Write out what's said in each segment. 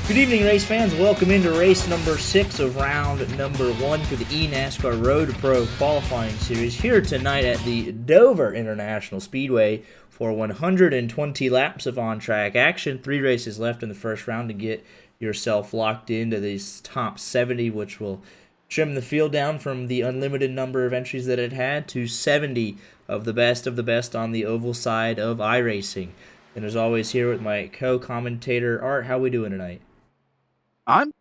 Good evening, race fans. Welcome into race number 6 of round number 1 for the eNASCAR Road Pro qualifying series here tonight at the Dover International Speedway for 120 laps of on-track action. 3 races left in the first round to get yourself locked into these top 70, which will trim the field down from the unlimited number of entries that it had to 70 of the best on the oval side of iRacing. And as always, here with my co-commentator, Art. How we doing tonight? I'm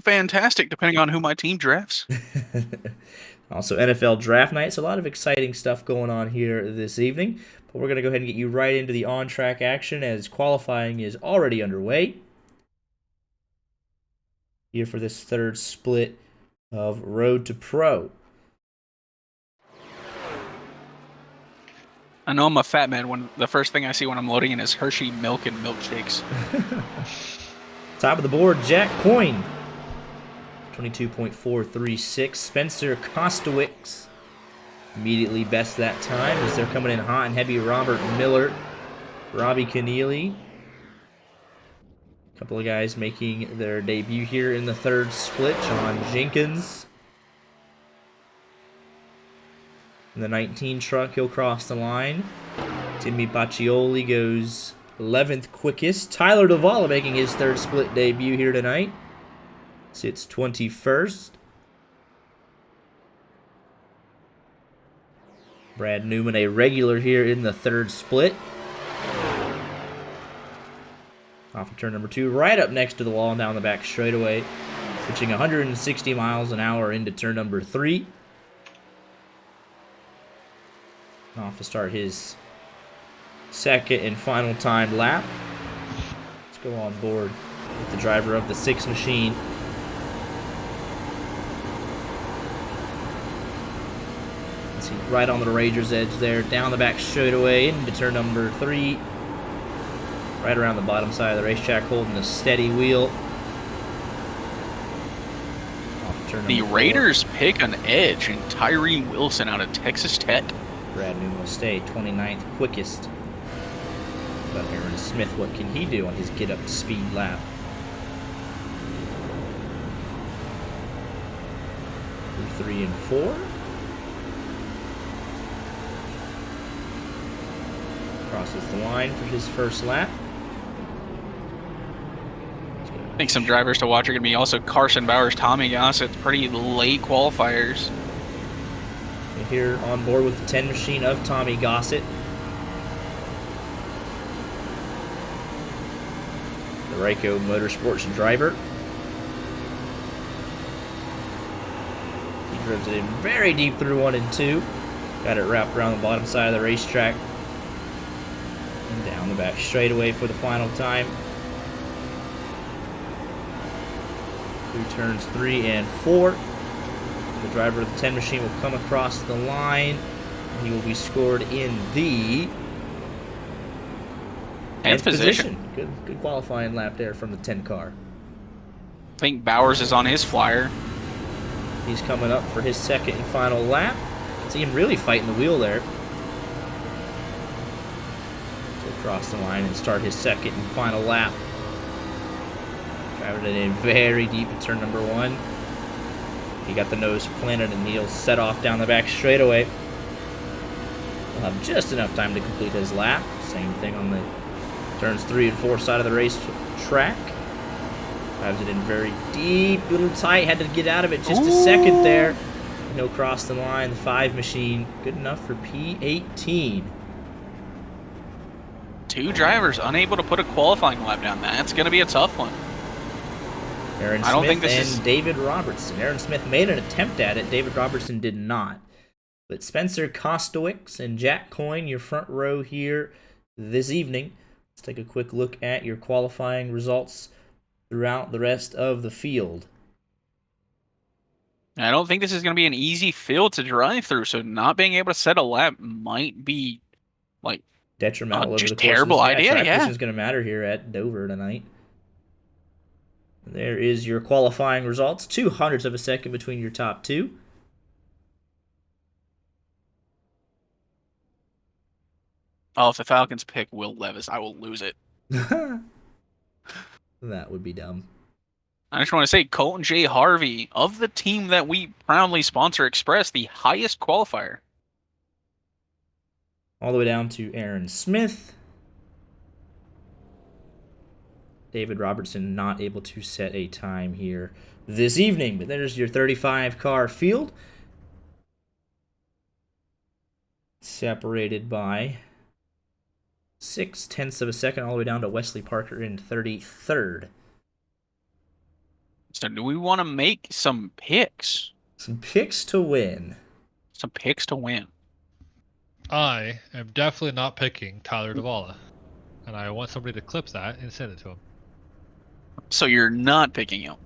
fantastic, depending on who my team drafts. Also, NFL draft night, so a lot of exciting stuff going on here this evening. But we're going to go ahead and get you right into the on-track action as qualifying is already underway here for this third split of Road to Pro. I know I'm a fat man when the first thing I see when I'm loading in is Hershey milk and milkshakes. Top of the board, Jack Coyne, 22.436. Spencer Kostowicz immediately best that time as they're coming in hot and heavy. Robert Miller, Robbie Keneally. A couple of guys making their debut here in the third split. John Jenkins. In the 19 truck, he'll cross the line. Timmy Baccioli goes 11th quickest. Tyler Davala making his third split debut here tonight. Sits 21st. Brad Newman, a regular here in the third split. Off of turn number 2, right up next to the wall and down the back straightaway. Pitching 160 miles an hour into turn number 3. Off to start his second and final time lap. Let's go on board with the driver of the 6 machine. See, right on the Rager's edge there, down the back straightaway into turn number 3. Right around the bottom side of the racetrack, holding a steady wheel. Off turn The number 4. Raiders pick an edge in Tyree Wilson out of Texas Tech. Brad Newman will stay 29th quickest. But Aaron Smith, what can he do on his get up to speed lap? Through 3 and 4. Crosses the line for his first lap. I think some drivers to watch are going to be also Carson Bowers, Tommy Gossett, pretty late qualifiers. Here on board with the 10 machine of Tommy Gossett. The Rayco Motorsports driver. He drives it in very deep through 1 and 2. Got it wrapped around the bottom side of the racetrack. And down the back straightaway for the final time. Through turns 3 and 4. The driver of the 10 machine will come across the line. And he will be scored in the 10th position. Good qualifying lap there from the 10 car. I think Bowers is on his flyer. He's coming up for his second and final lap. See him really fighting the wheel there. So cross the line and start his second and final lap. Driving it in very deep at turn number 1. He got the nose planted and he'll set off down the back straightaway. He'll have just enough time to complete his lap. Same thing on the turns 3 and 4 side of the race track. Drives it in very deep, little tight. Had to get out of it just a second there. And he'll cross the line. The 5 machine, good enough for P18. 2 drivers unable to put a qualifying lap down. That's going to be a tough one. Aaron Smith and David Robertson. Aaron Smith made an attempt at it. David Robertson did not. But Spencer Kostowicz and Jack Coyne, your front row here this evening. Let's take a quick look at your qualifying results throughout the rest of the field. I don't think this is going to be an easy field to drive through, so not being able to set a lap might be like detrimental over the course terrible of this. idea. Track Yeah, position is going to matter here at Dover tonight. There is your qualifying results. 0.02 of a second between your top 2. Oh, if the Falcons pick Will Levis, I will lose it. That would be dumb. I just want to say, Colton J. Harvey, of the team that we proudly sponsor Express, the highest qualifier. All the way down to Aaron Smith. David Robertson not able to set a time here this evening. But there's your 35 car field. Separated by 0.6 of a second, all the way down to Wesley Parker in 33rd. So do we want to make some picks? Some picks to win. Some picks to win. I am definitely not picking Tyler Duvall, and I want somebody to clip that and send it to him. So you're not picking him.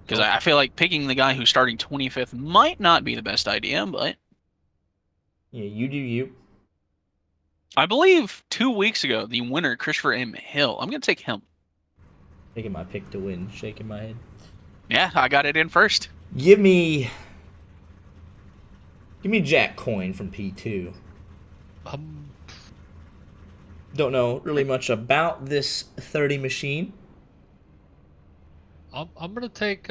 Because Nope. I feel like picking the guy who's starting 25th might not be the best idea, but Yeah, you do you. I believe 2 weeks ago, the winner, Christopher M. Hill, I'm going to take him. Taking my pick to win, shaking my head. Yeah, I got it in first. Give me Jack Coyne from P2. Don't know really much about this 30 machine. I'm gonna take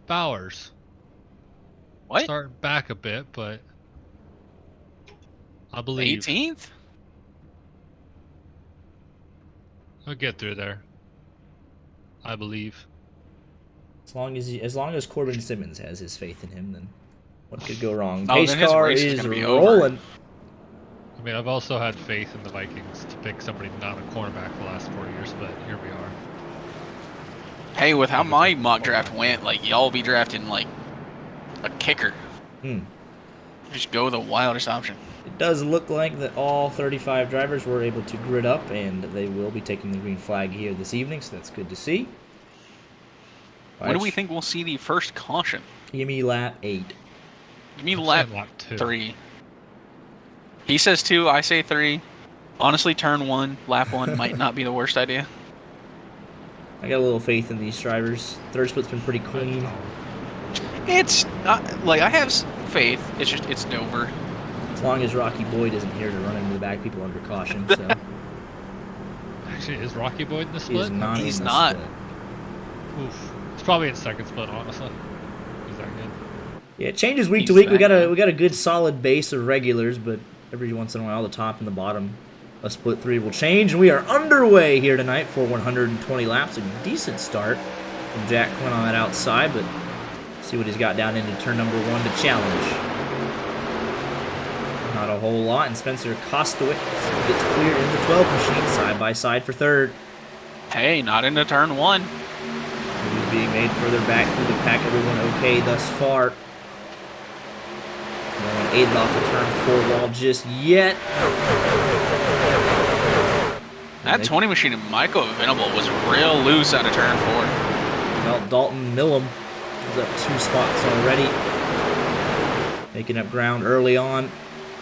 Bowers. What? Starting back a bit, but I believe 18th? I'll get through there. I believe. As long as Corbin Simmons has his faith in him, then what could go wrong? Oh, Pace then his car race is is gonna be over. rolling. I mean, I've also had faith in the Vikings to pick somebody not a cornerback the last 4 years, but here we are. Hey, with how my mock draft went, like, y'all be drafting, like, a kicker. Just go the wildest option. It does look like that all 35 drivers were able to grid up, and they will be taking the green flag here this evening, so that's good to see. When do we think we'll see the first caution? Give me lap 8. Give me I'm lap saying lap 2. 3. He says 2, I say 3. Honestly, turn 1, lap 1 might not be the worst idea. I got a little faith in these drivers. Third split's been pretty clean. It's like, I have faith. It's just, it's Dover. As long as Rocky Boyd isn't here to run into the back people under caution, so Actually, is Rocky Boyd in the he split? is not He's in the not. split. Oof. It's probably in second split, honestly. Is that good? Yeah, it changes week to He's week. We that got good. a good solid base of regulars, but every once in a while the top and the bottom of split 3 will change, and we are underway here tonight for 120 laps. A decent start from Jack Quinn on that outside, but see what he's got down into turn number 1 to challenge. Not a whole lot, and Spencer Kostowitz gets clear in the 12 machine side by side for third. Hey, not into turn 1. Moves being made further back through the pack. Everyone okay thus far. No one aided off the turn 4 wall just yet. That 20 machine of Michael Venable was real loose out of turn 4. Well, Dalton Millam is up 2 spots already. Making up ground early on.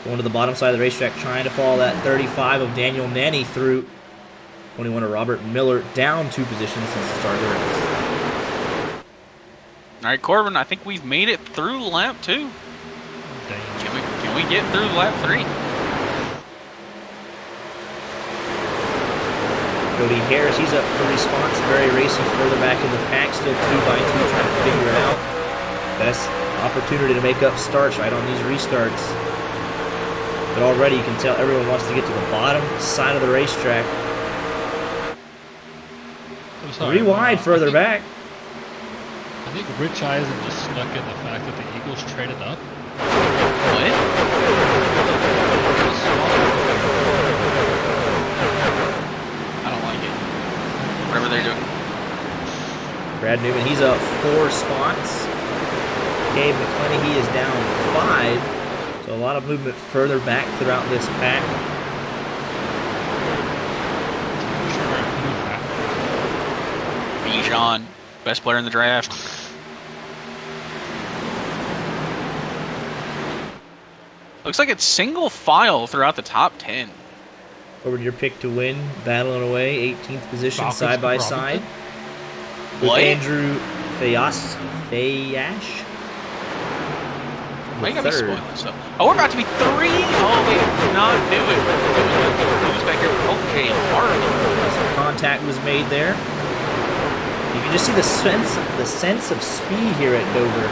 Going to the bottom side of the racetrack, trying to follow that 35 of Daniel Nanny through. 21 of Robert Miller, down 2 positions since the start of the race. All right, Corbin, I think we've made it through lap 2. Dang. Can we get through lap 3? Cody Harris, he's up 3 spots, very racy further back in the pack, still 2 by 2 trying to figure it out. Best opportunity to make up starts right on these restarts. But already you can tell everyone wants to get to the bottom side of the racetrack. I'm sorry, 3 wide further back. I think Rich Eisen just snuck in the fact that the Eagles traded up. What? I don't like it. Whatever they're doing. Brad Newman, he's up 4 spots. Gabe McClenny, he is down 5. So a lot of movement further back throughout this pack. Bijan, best player in the draft. Looks like it's single file throughout the top 10. Over to your pick to win, battling away, 18th position Falcons side by for side. Robinson? With What? Andrew Fayash. Why you gotta be spoiling stuff? Oh, we're about to be 3. Oh, they did not do it. Who's back here? Okay, Harley. Some contact was made there. You can just see the sense of speed here at Dover.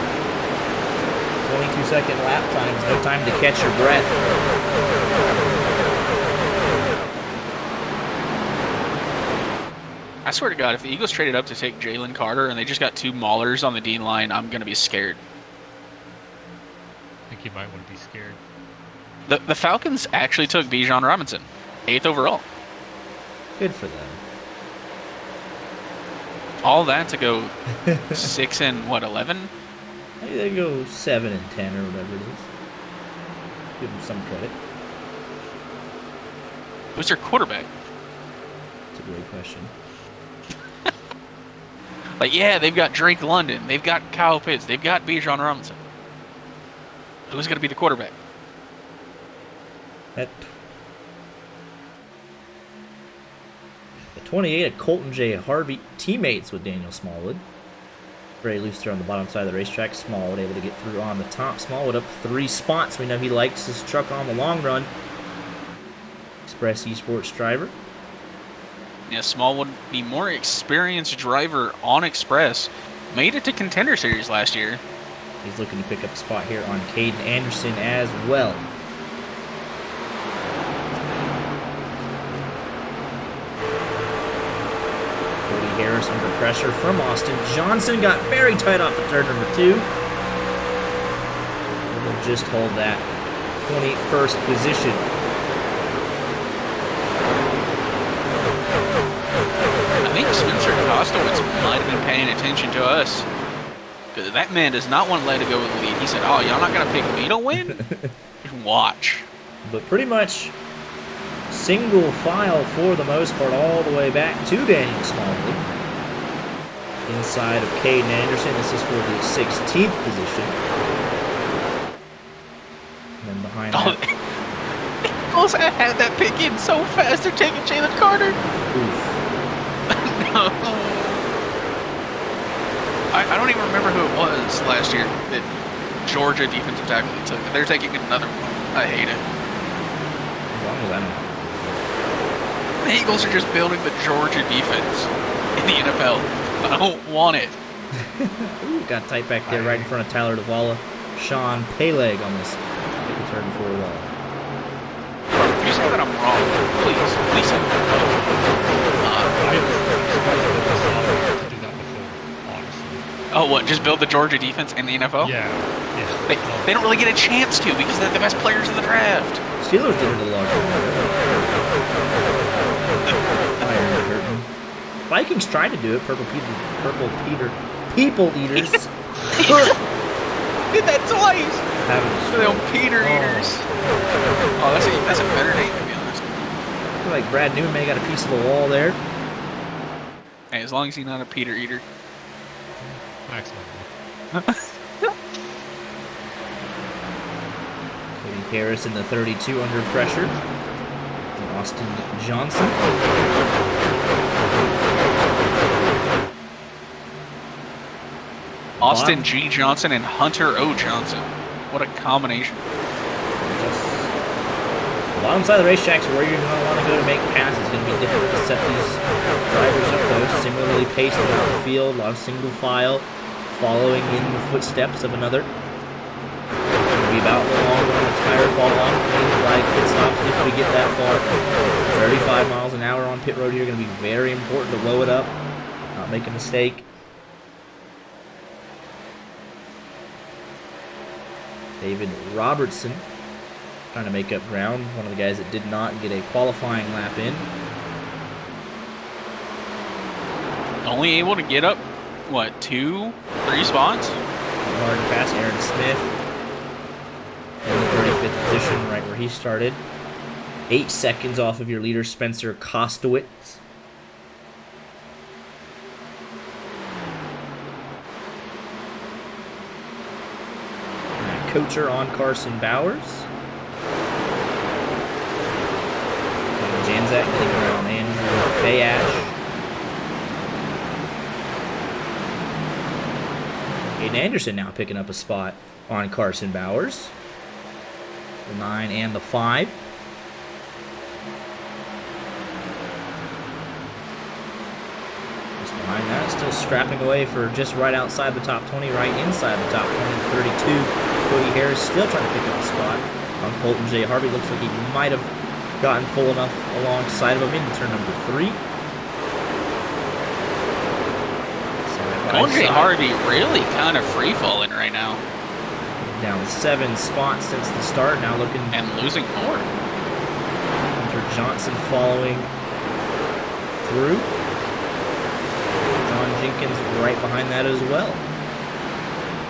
22-second lap times, no time to catch your breath. I swear to God, if the Eagles traded up to take Jalen Carter and they just got 2 maulers on the Dean line, I'm going to be scared. I think you might want to be scared. The Falcons actually took Bijan Robinson, 8th overall. Good for them. All that to go 6 and what, 11? Maybe they go 7 and 10 or whatever it is. Give them some credit. Who's their quarterback? That's a great question. Like, yeah, they've got Drake London, they've got Kyle Pitts, they've got Bijan Robinson. Who's going to be the quarterback? At the 28 of Colton J. Harvey, teammates with Daniel Smallwood. Very loose there on the bottom side of the racetrack. Smallwood able to get through on the top. Smallwood up 3 spots. We know he likes his truck on the long run. Express Esports driver. Yeah, Smallwood, the more experienced driver on Express, made it to Contender Series last year. He's looking to pick up a spot here on Caden Anderson as well. Cody Harris under pressure from Austin Johnson. Got very tight off the turn number 2. We'll just hold that 21st position. I think Spencer Kostowitz might have been paying attention to us. Because that man does not want to let it go with the lead. He said, oh, y'all not going to pick me to win? Watch. But pretty much single file for the most part all the way back to Daniel Smallwood. Inside of Caden Anderson. This is for the 16th position. And then behind that. Eagles had that pick in so fast. They're taking Jalen Carter. Oof. I don't even remember who it was last year that Georgia defensive tackle they took. They're taking another one. I hate it. As long as I know. The Eagles are just building the Georgia defense in the NFL. I don't want it. Ooh, got tight back there right in front of Tyler Duvall. Sean Peleg almost hit the turn for a wall. If you say that I'm wrong, please say oh, what? Just build the Georgia defense in the NFL? Yeah. They don't really get a chance to because they're the best players in the draft. Steelers did it a lot. Iron Curtain. Vikings tried to do it. People Eaters. Did that twice. They're on Peter Eaters. Oh, that's a better name, to be honest. I feel like Brad Newman may got a piece of the wall there. Hey, as long as he's not a Peter Eater. Maximum. Cody Harris in the 32 under pressure. And Austin Johnson. Austin G. Johnson and Hunter O. Johnson. What a combination. The bottom side of the racetrack is where you're going to want to go to make passes. It's going to be difficult to set these drivers up, though. Similarly paced around the field, a lot of single file, following in the footsteps of another. It's going to be about the long run, the tire fall off, green flag, pit stops if we get that far. 35 miles an hour on pit road here, going to be very important to blow it up, not make a mistake. David Robertson trying to make up ground. One of the guys that did not get a qualifying lap in. Only able to get up, what, 2, 3 spots? Hard pass, Aaron Smith in the 35th position, right where he started. 8 seconds off of your leader, Spencer Kostowitz. Coacher on Carson Bowers. Janzak getting around Andrew Fayash. Aiden Anderson now picking up a spot on Carson Bowers. The 9 and the 5. Just behind that. Still scrapping away for just right outside the top 20, right inside the top 20, 32. Cody Harris still trying to pick up a spot on Colton J. Harvey. Looks like he might have gotten full enough alongside of him into turn number 3. Colton J. Harvey really kind of free-falling right now. Down 7 spots since the start, now looking... And losing more. Hunter Johnson following through. John Jenkins right behind that as well.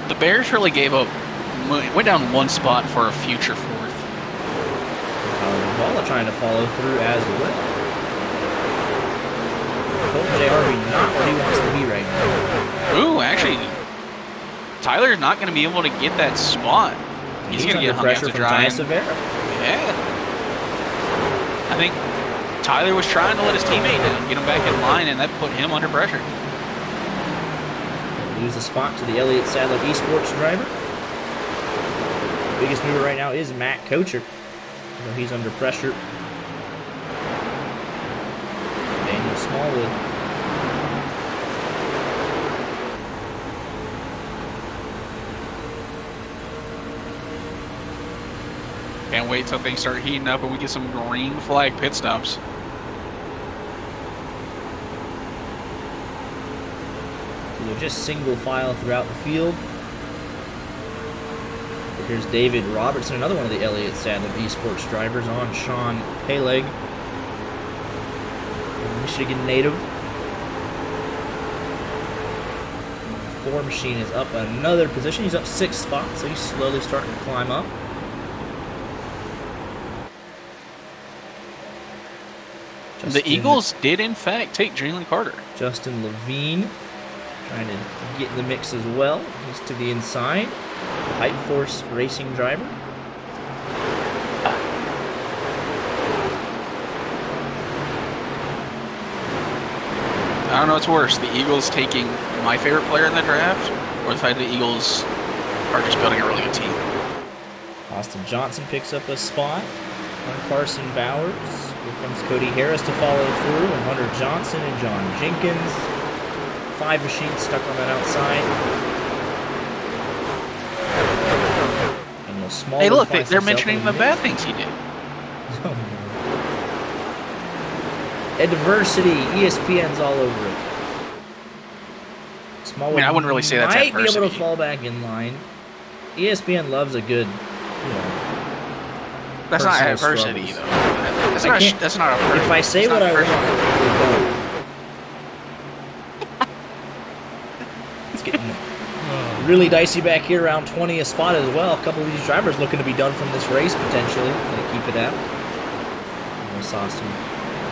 The Bears really gave up, went down 1 spot for a future 4th. Vala trying to follow through as well. Colton J. Harvey not where he wants to be right now. Ooh, actually, Tyler's not going to be able to get that spot. He's going to get hung out to dry. Yeah. I think Tyler was trying to let his teammate down, get him back in line, and that put him under pressure. Lose the spot to the Elliott Sadler Esports driver. Biggest mover right now is Matt Kocher. So he's under pressure. Daniel Smallwood. Can't wait till things start heating up and we get some green flag pit stops. So they're just single file throughout the field. Here's David Robertson, another one of the Elliott Sadler Esports drivers, on Sean Peleg, Michigan native. 4 machine is up another position. He's up 6 spots, so he's slowly starting to climb up. The Eagles did, in fact, take Jalen Carter. Justin Levine trying to get in the mix as well. He's to the inside. Hype Force Racing driver. I don't know what's worse, the Eagles taking my favorite player in the draft, or the fact that the Eagles are just building a really good team. Austin Johnson picks up a spot on Carson Bowers. Here comes Cody Harris to follow through, and Hunter Johnson and John Jenkins. 5 machines stuck on that outside. And a small. Hey, look, they're mentioning the bad things he did. Oh, no. Adversity, ESPN's all over it. Small. I mean, I wouldn't really say that's might adversity. Be able to fall back in line. ESPN loves a good, That's not adversity, struggles. though. That's not a person. If I say what I want, it's getting really dicey back here, around 20 a spot as well. A couple of these drivers looking to be done from this race potentially if they keep it out. We saw some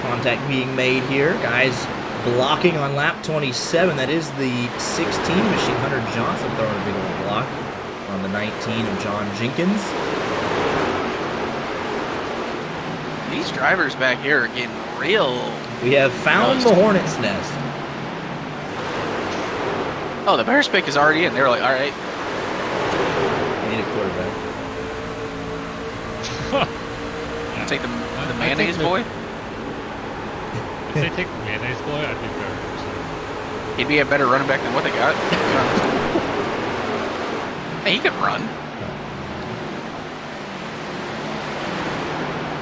contact being made here. Guys blocking on lap 27. That is the 16 machine. Hunter Johnson throwing a big old block on the 19 of John Jenkins. These drivers back here are getting real. We have found the Hornet's nest. Oh, the Bears pick is already in. They were like, all right. We need a quarterback. Take the mayonnaise boy. If they take the mayonnaise boy, I'd be very upset. He'd be a better running back than what they got. Hey, he could run.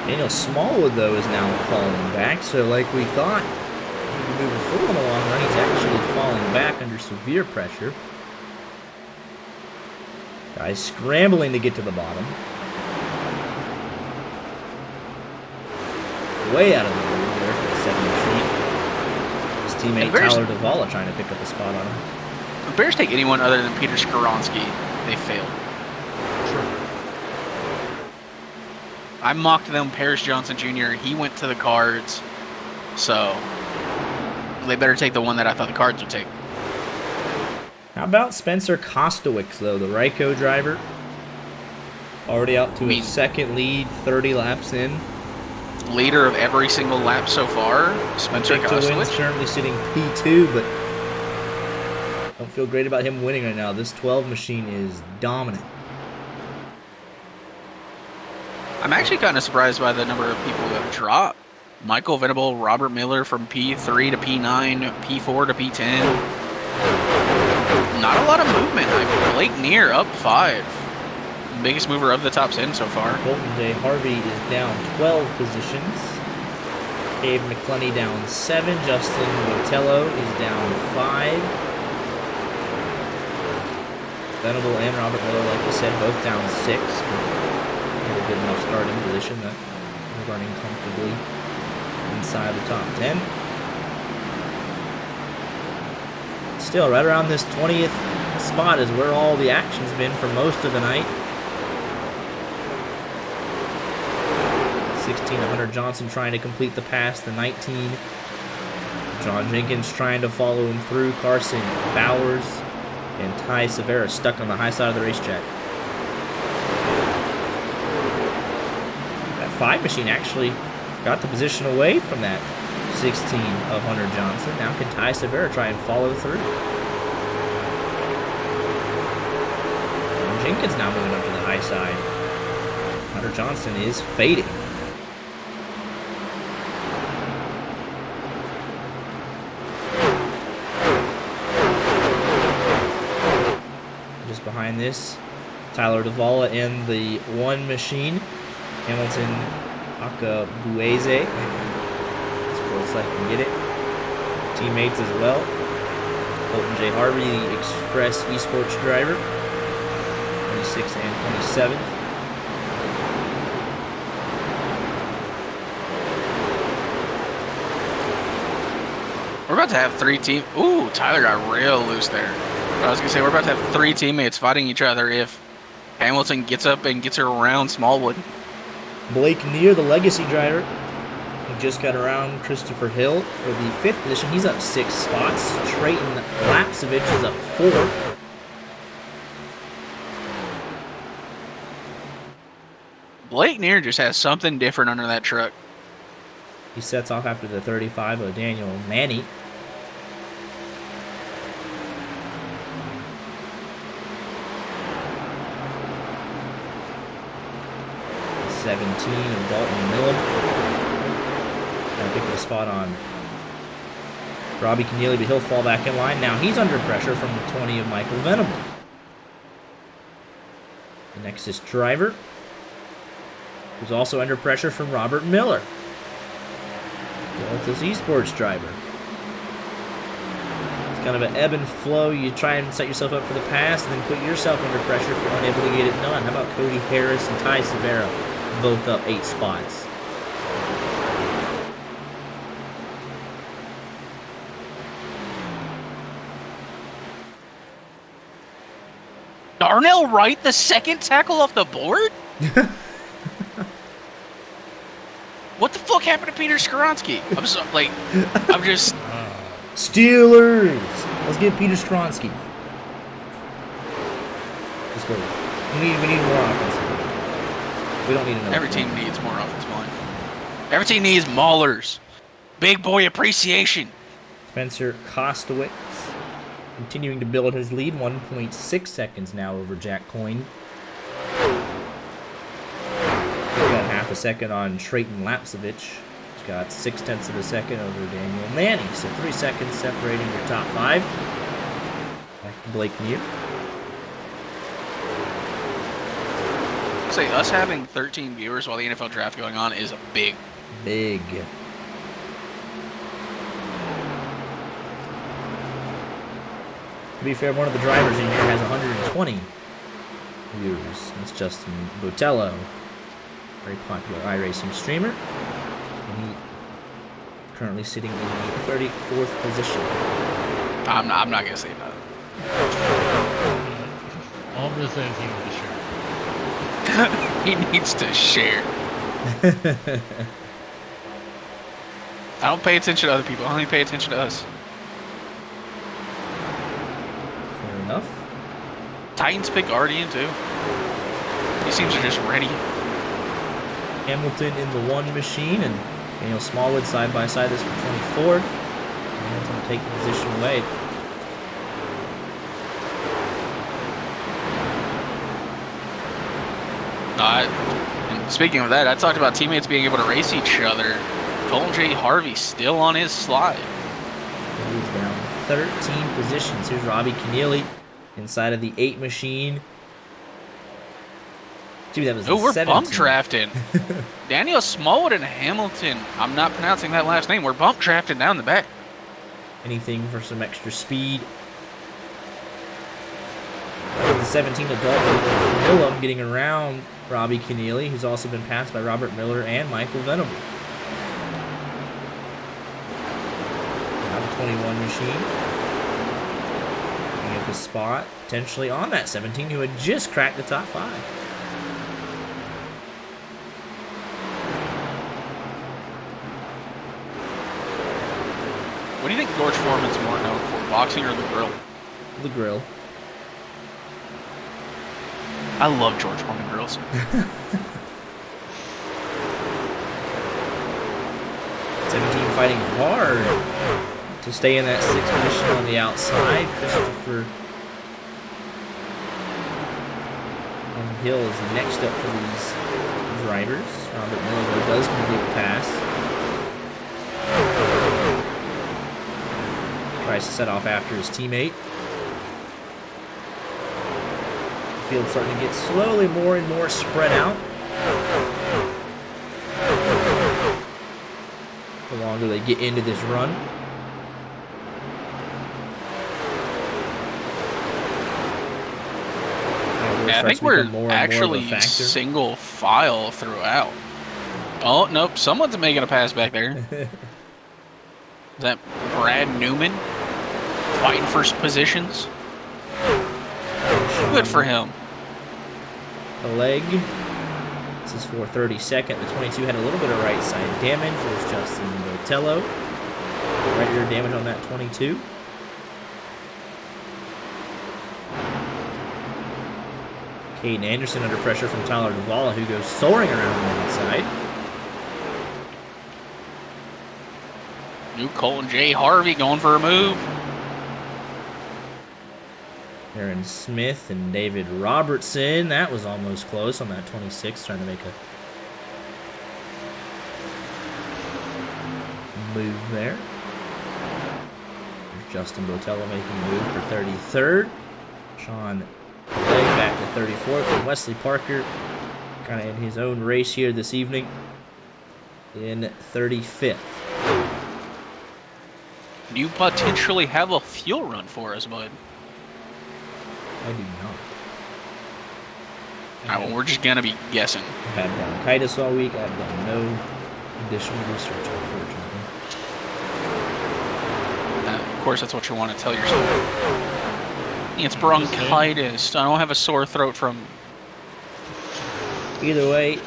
Daniel Smallwood, though, is now falling back. So, like we thought, he'd be moving forward in the long run. He's actually falling back under severe pressure. Guys scrambling to get to the bottom. Way out of the blue there for the 7 machine. His teammate Tyler Davala trying to pick up a spot on him. The Bears take anyone other than Peter Skoronsky, they fail. I mocked them, Paris Johnson Jr. He went to the Cards, so they better take the one that I thought the Cards would take. How about Spencer Kostowicz, though, the Ryko driver? Already out to his second lead, 30 laps in. Leader of every single lap so far, Spencer Kostowicz. Currently sitting P2, but don't feel great about him winning right now. This 12 machine is dominant. I'm actually kind of surprised by the number of people who have dropped Michael Venable, Robert Miller from P3 to P9, P4 to P10. Not a lot of movement. Blake Neer up 5. Biggest mover of the top 10 so far. Colton J. Harvey is down 12 positions. Abe McClenney down 7. Justin Botello is down 5. Venable and Robert Miller, like you said, both down 6. Had a good enough starting position that they're running comfortably inside the top 10. Still, right around this 20th spot is where all the action's been for most of the night. 16, Hunter Johnson trying to complete the pass. The 19, John Jenkins trying to follow him through. Carson Bowers and Ty Severa stuck on the high side of the racetrack. That 5 machine actually got the position away from that 16 of Hunter Johnson. Now can Ty Severa try and follow through? And Jenkins now moving up to the high side. Hunter Johnson is fading. Just behind this, Tyler Davala in the 1 machine. Hamilton Akabueze. As close as I can get it. Teammates as well. Colton J. Harvey, the Express Esports driver. 26 and 27. We're about to have 3 teams. Ooh, Tyler got real loose there. I was going to say, we're about to have 3 teammates fighting each other if Hamilton gets up and gets her around Smallwood. Blake Neer, the legacy driver, who just got around Christopher Hill for the 5th position. He's up 6 spots. Trayton Lapsevich is up 4. Blake Neer just has something different under that truck. He sets off after the 35 of Daniel Manny. 17 of Dalton Millen. Gotta pick the spot on Robbie Keneally, but he'll fall back in line. Now he's under pressure from the 20 of Michael Venable. The Nexus driver, who's also under pressure from Robert Miller. Delta's Esports driver. It's kind of an ebb and flow. You try and set yourself up for the pass and then put yourself under pressure if you're unable to get it done. How about Cody Harris and Ty Severa, both up 8 spots? Darnell Wright, the 2nd tackle off the board? What the fuck happened to Peter Skoronsky? I'm just... Steelers! Let's get Peter Skoronsky. Let's go. We need more offense. We don't need another. Every team needs more offensive line. Every team needs maulers. Big boy appreciation. Spencer Kostowitz continuing to build his lead. 1.6 seconds now over Jack Coyne. He's got half a second on Trayton Lapsevich. He's got 0.6 of a second over Daniel Manny. So 3 seconds separating your top 5. Back to Blake Neer. Say us having 13 viewers while the NFL draft going on is a big. To be fair, one of the drivers in here has 120 viewers. It's Justin Botello, very popular iRacing streamer. And he currently sitting in the 34th position. I'm not gonna say that. All I'm gonna say is he needs to share. He needs to share. I don't pay attention to other people. I only pay attention to us. Fair enough. Titans pick Guardian too. These teams are just ready. Hamilton in the 1 machine and Daniel Smallwood side by side. This for 24. Hamilton will take the position away. And speaking of that, I talked about teammates being able to race each other. Colton J. Harvey still on his slide. He's down 13 positions. Here's Robbie Keneally inside of the 8 machine. Dude, that was we're 17. bump drafting. Daniel Smallwood and Hamilton. I'm not pronouncing that last name. We're bump drafting down the back. Anything for some extra speed. That was the 17 adult Millum getting around Robbie Keneally, who's also been passed by Robert Miller and Michael Venable. Now the 21 machine. Picking up a spot, potentially on that 17, who had just cracked the top 5. What do you think George Foreman's more known for, boxing or the grill? The grill. I love George Foreman grills. 17 fighting hard to stay in that 6th position on the outside. Christopher Hill is next up for these drivers. Robert Miller does complete the pass. Tries to set off after his teammate. The field's starting to get slowly more and more spread out. The longer they get into this run. Yeah, I think we're actually single file throughout. Oh, nope. Someone's making a pass back there. Is that Brad Newman? Fighting for positions. Good for him. The leg. This is for 32nd. The 22 had a little bit of right side damage. There's Justin Botello. Right ear damage on that 22. Caden Anderson under pressure from Tyler Duvall, who goes soaring around on the outside. New Colton J. Harvey going for a move. Aaron Smith and David Robertson. That was almost close on that 26, trying to make a move there. There's Justin Botello making a move for 33rd. Sean Legg back to 34th. And Wesley Parker kind of in his own race here this evening in 35th. You potentially have a fuel run for us, bud. I do not. Well, we're just going to be guessing. I've had bronchitis all week. I've done no additional research, unfortunately. Of course, that's what you want to tell yourself. It's bronchitis. I don't have a sore throat from... Either way,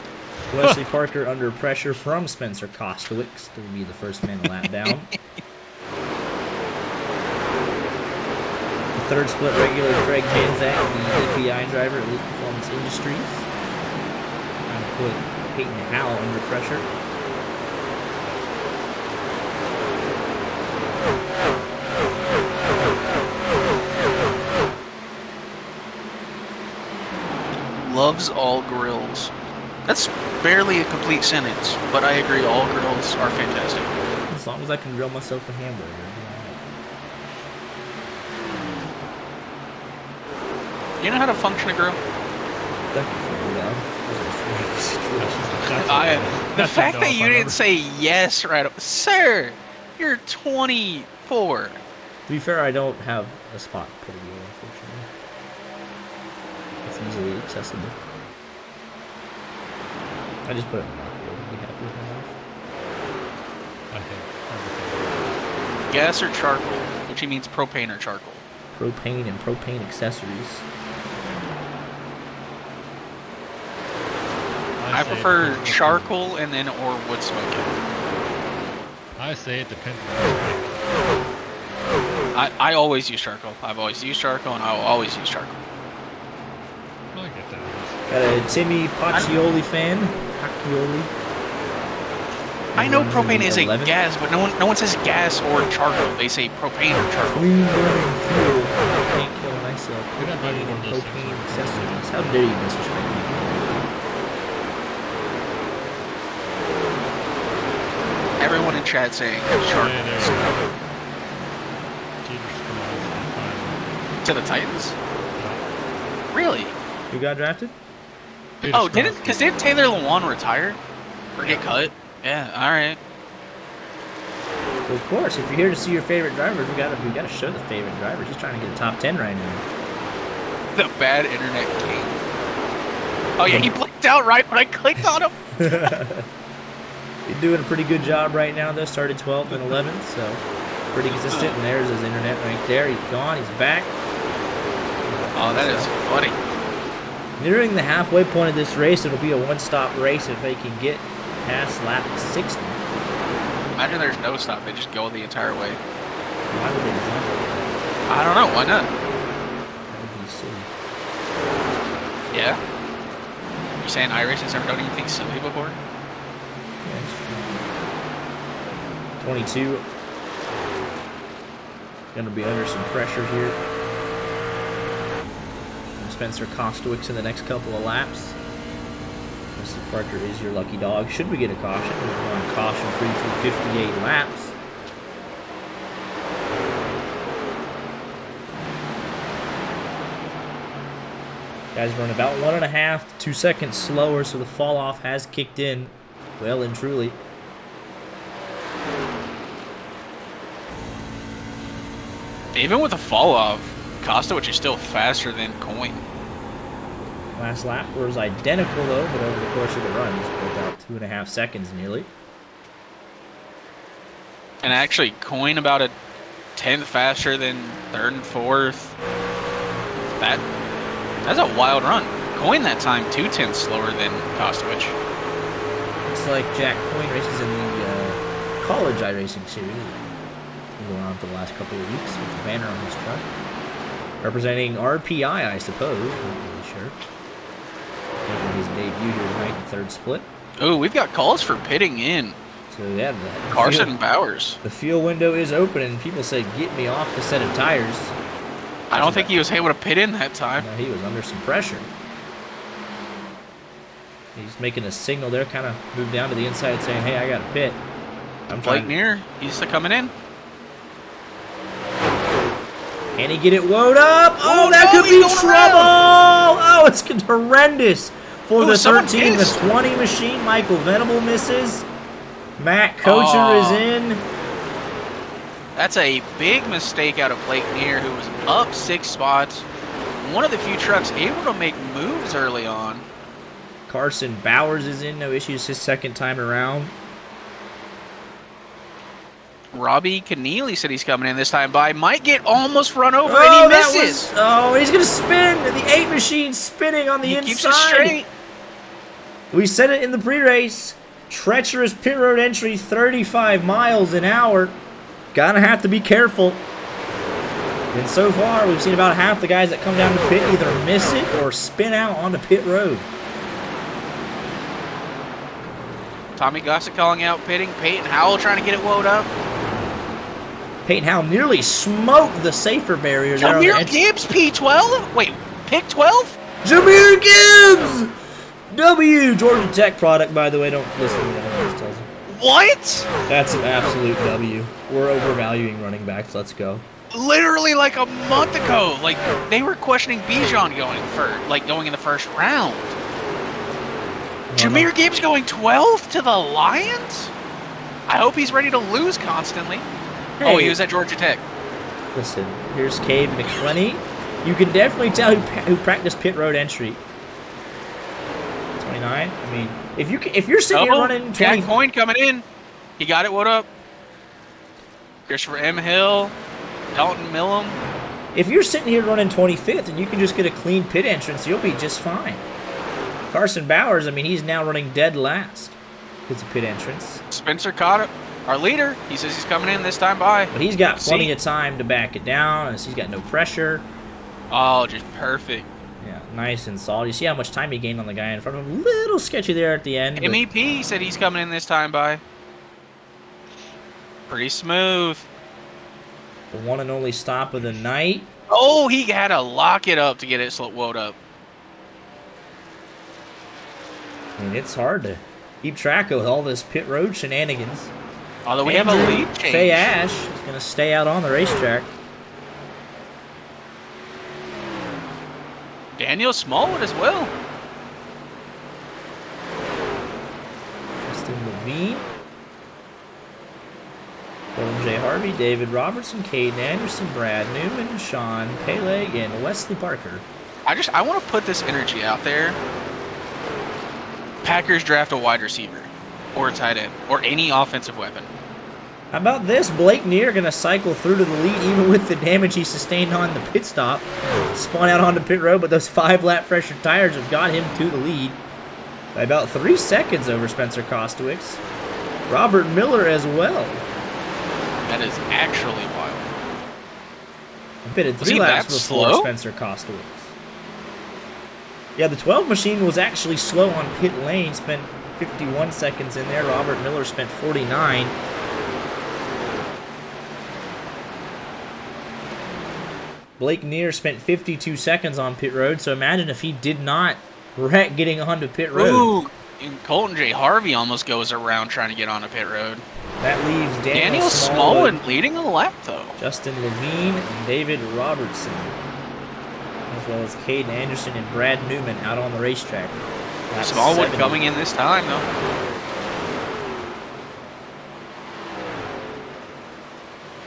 Wesley Parker under pressure from Spencer Kostowicz to be the first man to lap down. Third split regular Craig Manzak, the EPI driver at Elite Performance Industries. Trying to put Peyton Howell under pressure. Loves all grills. That's barely a complete sentence, but I agree all grills are fantastic. As long as I can grill myself a hamburger. You know how to function a grill? The fact that you didn't say yes right up. Sir, you're 24. To be fair, I don't have a spot put in, unfortunately. It's easily accessible. I just put it in the microwave. I'd be happy with my life. Gas or charcoal? Which means propane or charcoal? Propane and propane accessories. I prefer charcoal and then or wood smoking. I say it depends on the I always use charcoal. I've always used charcoal and I will always use charcoal. I get that. Got a Timmy Paccioli fan. Paccioli. I know propane is a gas, but no one says gas or charcoal. They say propane or charcoal. Clean burning fuel. Can't kill myself. Propane accessories. How dare you disrespect me? everyone in chat saying Shark to the Titans? Really? Who got drafted? Oh, didn't Taylor Lewan retire or get cut? Yeah, all right. Well, of course, if you're here to see your favorite drivers, we gotta show the favorite drivers. He's trying to get a top 10 right now. The bad internet king. Oh yeah, he blinked out right when I clicked on him. He's doing a pretty good job right now, though. Started 12th and 11th, so pretty consistent. And there's his internet right there. He's gone. He's back. Oh, that is funny. Nearing the halfway point of this race, it'll be a one-stop race if they can get past lap 60. Imagine there's no stop. They just go the entire way. Why would they design it? I don't know. Why not? That would be silly. Yeah? You saying iRacing's never done anything silly before? Yeah, that's true. 22. Gonna be under some pressure here. Spencer Kostowicz in the next couple of laps. Mr. Parker is your lucky dog. Should we get a caution? We're on caution free through 58 laps. Guys run about 1.5 to 2 seconds slower, so the fall off has kicked in well and truly. Even with the fall off, Kostowicz is still faster than Coin. Last lap was identical though, but over the course of the run, he's pulled out 2.5 seconds nearly. And actually, Coin about a 10th faster than 3rd and 4th. That's a wild run. Coin that time 2/10 slower than Kostowicz. Looks like Jack Coin races in the college iRacing series. It's been going on for the last couple of weeks with the banner on his truck. Representing RPI, I suppose. Not really sure. Making his debut here tonight in third split. Oh, we've got calls for pitting in. So yeah, the Carson Bowers. The fuel window is open, and people said, "Get me off the set of tires." I don't think he was able to pit in that time. No, he was under some pressure. He's making a signal there, kind of moved down to the inside, saying, "Hey, I got to pit." I'm Blake Neer, he's coming in. Can he get it woed up? Oh, that could be trouble! Oh, it's horrendous for the 13, the 20 machine. Michael Venable misses. Matt Kocher is in. That's a big mistake out of Blake Neer, who was up 6 spots. One of the few trucks able to make moves early on. Carson Bowers is in, no issues his second time around. Robbie Keneally said he's coming in this time by. Might get almost run over, and he misses. He's going to spin. The 8 machine spinning on the inside. Keeps it straight. We said it in the pre-race. Treacherous pit road entry, 35 miles an hour. Gonna have to be careful. And so far, we've seen about half the guys that come down to pit either miss it or spin out onto pit road. Tommy Gossett calling out pitting. Peyton Howell trying to get it woed up. Peyton Howell nearly smoked the safer barrier there on the Jameer Gibbs, P12? Wait, pick 12? Jameer Gibbs! W, Georgia Tech product, by the way. Don't listen to what anyone tells you. What? That's an absolute W. We're overvaluing running backs. Let's go. Literally like a month ago, like they were questioning Bijan going in the first round. Jameer Gibbs going 12th to the Lions? I hope he's ready to lose constantly. Hey. Oh, he was at Georgia Tech. Listen, here's Cade McClenny. You can definitely tell who practiced pit road entry. 29. I mean, if you're sitting here running 20. Jack Coyne coming in. He got it. What up? Christopher M. Hill, Dalton Millum. If you're sitting here running 25th and you can just get a clean pit entrance, you'll be just fine. Carson Bowers, I mean, he's now running dead last. It's a pit entrance. Spencer Cotta, our leader, he says he's coming in this time by. But he's got plenty of time to back it down, and he's got no pressure. Oh, just perfect. Yeah, nice and solid. You see how much time he gained on the guy in front of him? A little sketchy there at the end. MEP said he's coming in this time by. Pretty smooth. The one and only stop of the night. Oh, he had to lock it up to get it woed up. I mean, it's hard to keep track of all this pit road shenanigans. Although we have a lead change. Faye Ash is going to stay out on the racetrack. Daniel Smallwood as well. Justin Levine. Colin J. Harvey, David Robertson, Caden Anderson, Brad Newman, Sean Peleg, and Wesley Parker. I want to put this energy out there. Packers draft a wide receiver or a tight end or any offensive weapon. How about this? Blake Neer going to cycle through to the lead even with the damage he sustained on the pit stop. Spun out onto pit road, but those 5-lap pressure tires have got him to the lead by about 3 seconds over Spencer Kostowicz. Robert Miller as well. That is actually wild. I pitted 3 laps before Spencer Kostowicz. Yeah, the 12 machine was actually slow on pit lane. Spent 51 seconds in there. Robert Miller spent 49. Blake Neer spent 52 seconds on pit road, so imagine if he did not wreck getting onto pit road. Ooh, and Colton J. Harvey almost goes around trying to get onto pit road. That leaves Daniel Smallwood leading on the lap, though. Justin Levine and David Robertson, as well as Caden Anderson and Brad Newman out on the racetrack. Smallwood coming in this time, though.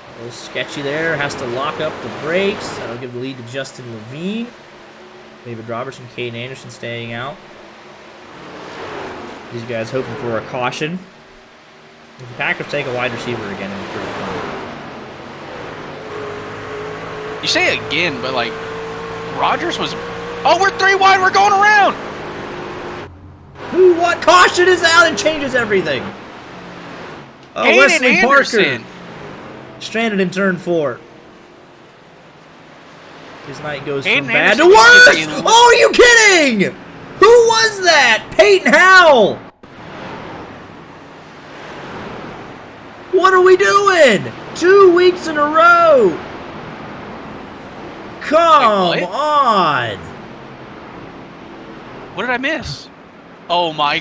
A little sketchy there. Has to lock up the brakes. That'll give the lead to Justin Levine. David Robertson, Caden Anderson staying out. These guys hoping for a caution. If the Packers take a wide receiver again, it'll be pretty fun. You say it again, but like Rogers was. Oh, we're 3 wide. We're going around. Who? What? Caution is out and changes everything. Oh, Caden Wesley Anderson. Parker stranded in turn 4. His night goes from bad to worse. Oh, are you kidding? Who was that? Peyton Howell. What are we doing? 2 weeks in a row. Come on. What did I miss? Oh my.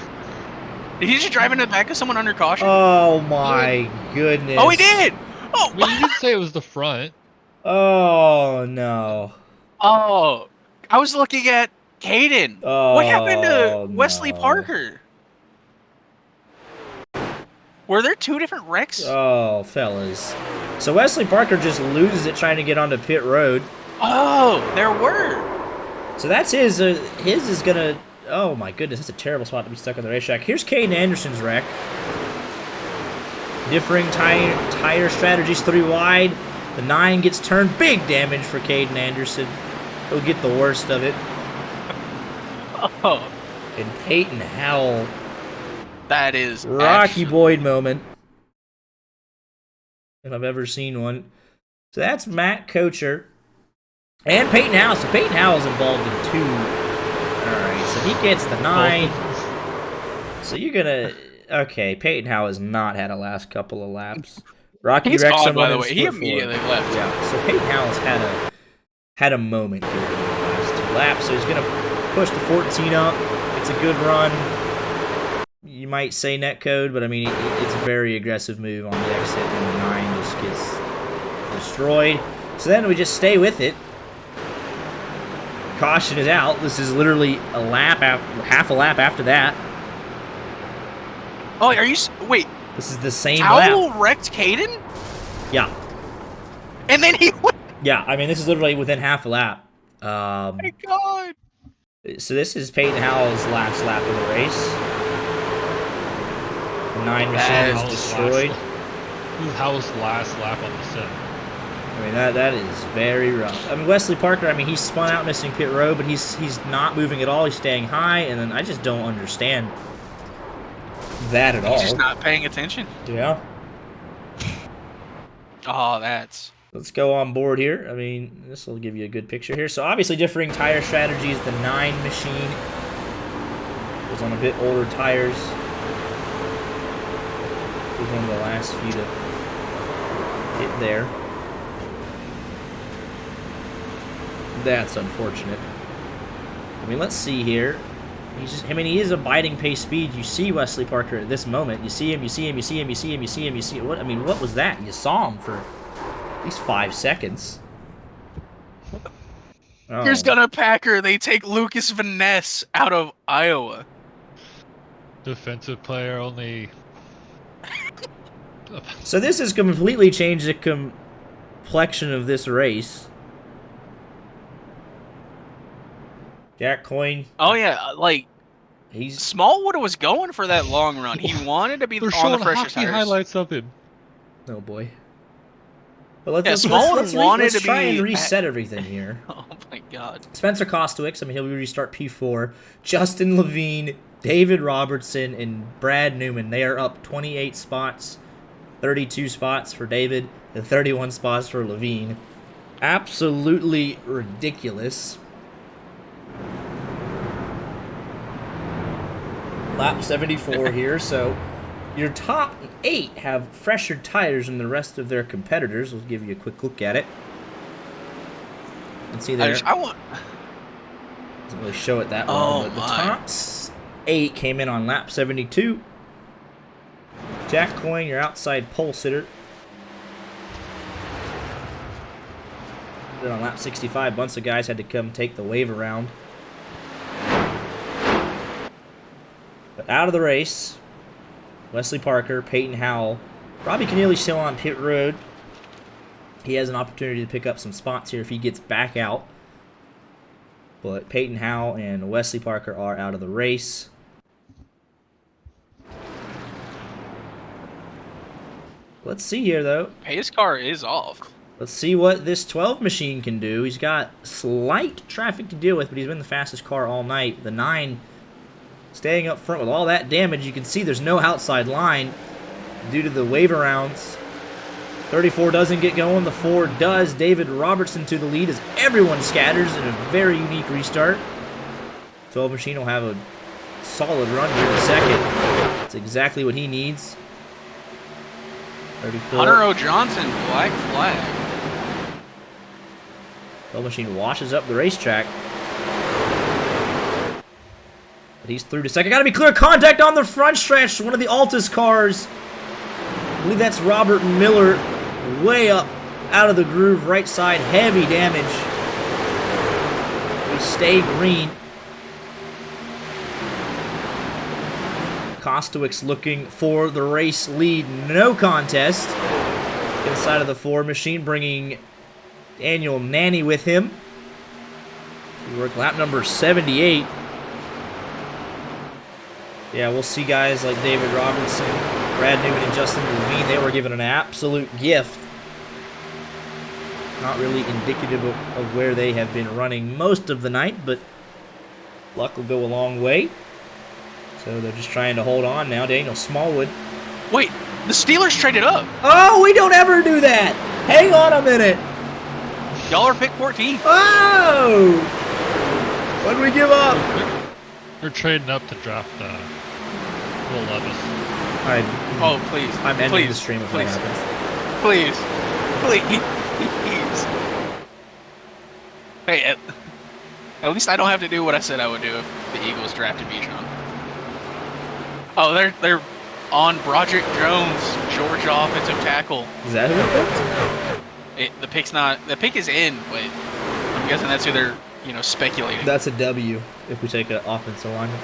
Did he just drive into the back of someone under caution? Oh my goodness. Oh, he did. Oh, well, you didn't say it was the front. Oh no. Oh, I was looking at Caden. Oh, what happened to Wesley Parker? Were there 2 different wrecks? Oh, fellas. So Wesley Parker just loses it trying to get onto pit road. Oh, there were. So that's his. His is gonna. Oh my goodness, that's a terrible spot to be stuck on the racetrack. Here's Caden Anderson's wreck. Differing tire strategies, 3 wide. The 9 gets turned. Big damage for Caden Anderson. He'll get the worst of it. Oh. And Peyton Howell. That is Rocky Boyd moment. If I've ever seen one. So that's Matt Kocher. And Peyton Howell. So Peyton Howell's involved in 2. Alright, so he gets the 9. So you're gonna... Okay, Peyton Howell has not had a last couple of laps. Rocky He's wrecked gone, someone by the in way. He split immediately 4. left. Yeah, so Peyton Howell's had a moment here in the last 2 laps. So he's gonna push the 14 up. It's a good run. You might say netcode, but I mean, it's a very aggressive move on the exit, and the 9 just gets destroyed. So then we just stay with it. Caution is out. This is literally a lap, half a lap after that. Oh, are you... Wait. This is the same lap. Howell wrecked Caden? Yeah. And then he... Yeah, I mean, this is literally within half a lap. Oh my God. So this is Peyton Howell's last lap of the race. The 9 machine is destroyed. This is Howell's last lap on the sim. I mean, that is very rough. I mean, Wesley Parker, I mean, he's spun out missing pit road, but he's not moving at all. He's staying high, and then I just don't understand that at all. He's just not paying attention. Yeah. Oh, that's... Let's go on board here. I mean, this will give you a good picture here. So obviously differing tire strategies. The 9 machine was on a bit older tires. It was one of the last few to hit there. That's unfortunate. I mean, let's see here. he is a biting pace speed. You see Wesley Parker at this moment. You see him. What was that? You saw him for at least 5 seconds. Oh. Here's Gunnar Packer. They take Lucas Van Ness out of Iowa. Defensive player only. So this has completely changed the complexion of this race. Jack Coyne. Oh yeah, like Smallwood was going for that long run. He wanted to be on the fresher tires. Highlights of him. Oh boy. But let's try and reset everything here. Oh my God. Spencer Kostowicz, he'll restart P4. Justin Levine, David Robertson, and Brad Newman. They are up 28 spots. 32 spots for David and 31 spots for Levine. Absolutely ridiculous. Lap 74 here, so your top 8 have fresher tires than the rest of their competitors. We'll give you a quick look at it. You can see there. Doesn't really show it that well, but the top 8 came in on lap 72. Jack Coyne, your outside pole sitter. Then on lap 65, a bunch of guys had to come take the wave around. But out of the race, Wesley Parker, Peyton Howell, Robbie Keneally still on pit road. He has an opportunity to pick up some spots here if he gets back out. But Peyton Howell and Wesley Parker are out of the race. Let's see here, though. His car is off. Let's see what this 12 machine can do. He's got slight traffic to deal with, but he's been the fastest car all night. The 9 staying up front with all that damage. You can see there's no outside line due to the wave arounds. 34 doesn't get going. The 4 does. David Robertson to the lead as everyone scatters in a very unique restart. 12 machine will have a solid run here in a second. That's exactly what he needs. 34. Hunter O. Johnson, black flag. 12 machine washes up the racetrack. But he's through to second. Got to be clear contact on the front stretch. One of the Altus cars. I believe that's Robert Miller. Way up out of the groove. Right side. Heavy damage. We stay green. Kostowicz looking for the race lead. No contest. Inside of the 4 machine, bringing Daniel Nanny with him. We work lap number 78. Yeah, we'll see guys like David Robertson, Brad Newman, and Justin Levine. They were given an absolute gift. Not really indicative of where they have been running most of the night, but luck will go a long way. So they're just trying to hold on now. Daniel Smallwood. Wait, the Steelers traded up. Oh, we don't ever do that. Hang on a minute. Y'all are pick 14. Oh! What did we give up? We're trading up to draft Will Levis. Oh, please. I'm ending the stream if that happens. Please. Hey, at least I don't have to do what I said I would do if the Eagles drafted Bijan. Oh, they're on Broderick Jones, Georgia offensive tackle. Is that who it picked? The pick is in, but I'm guessing that's who they're speculating. That's a W if we take an offensive lineman.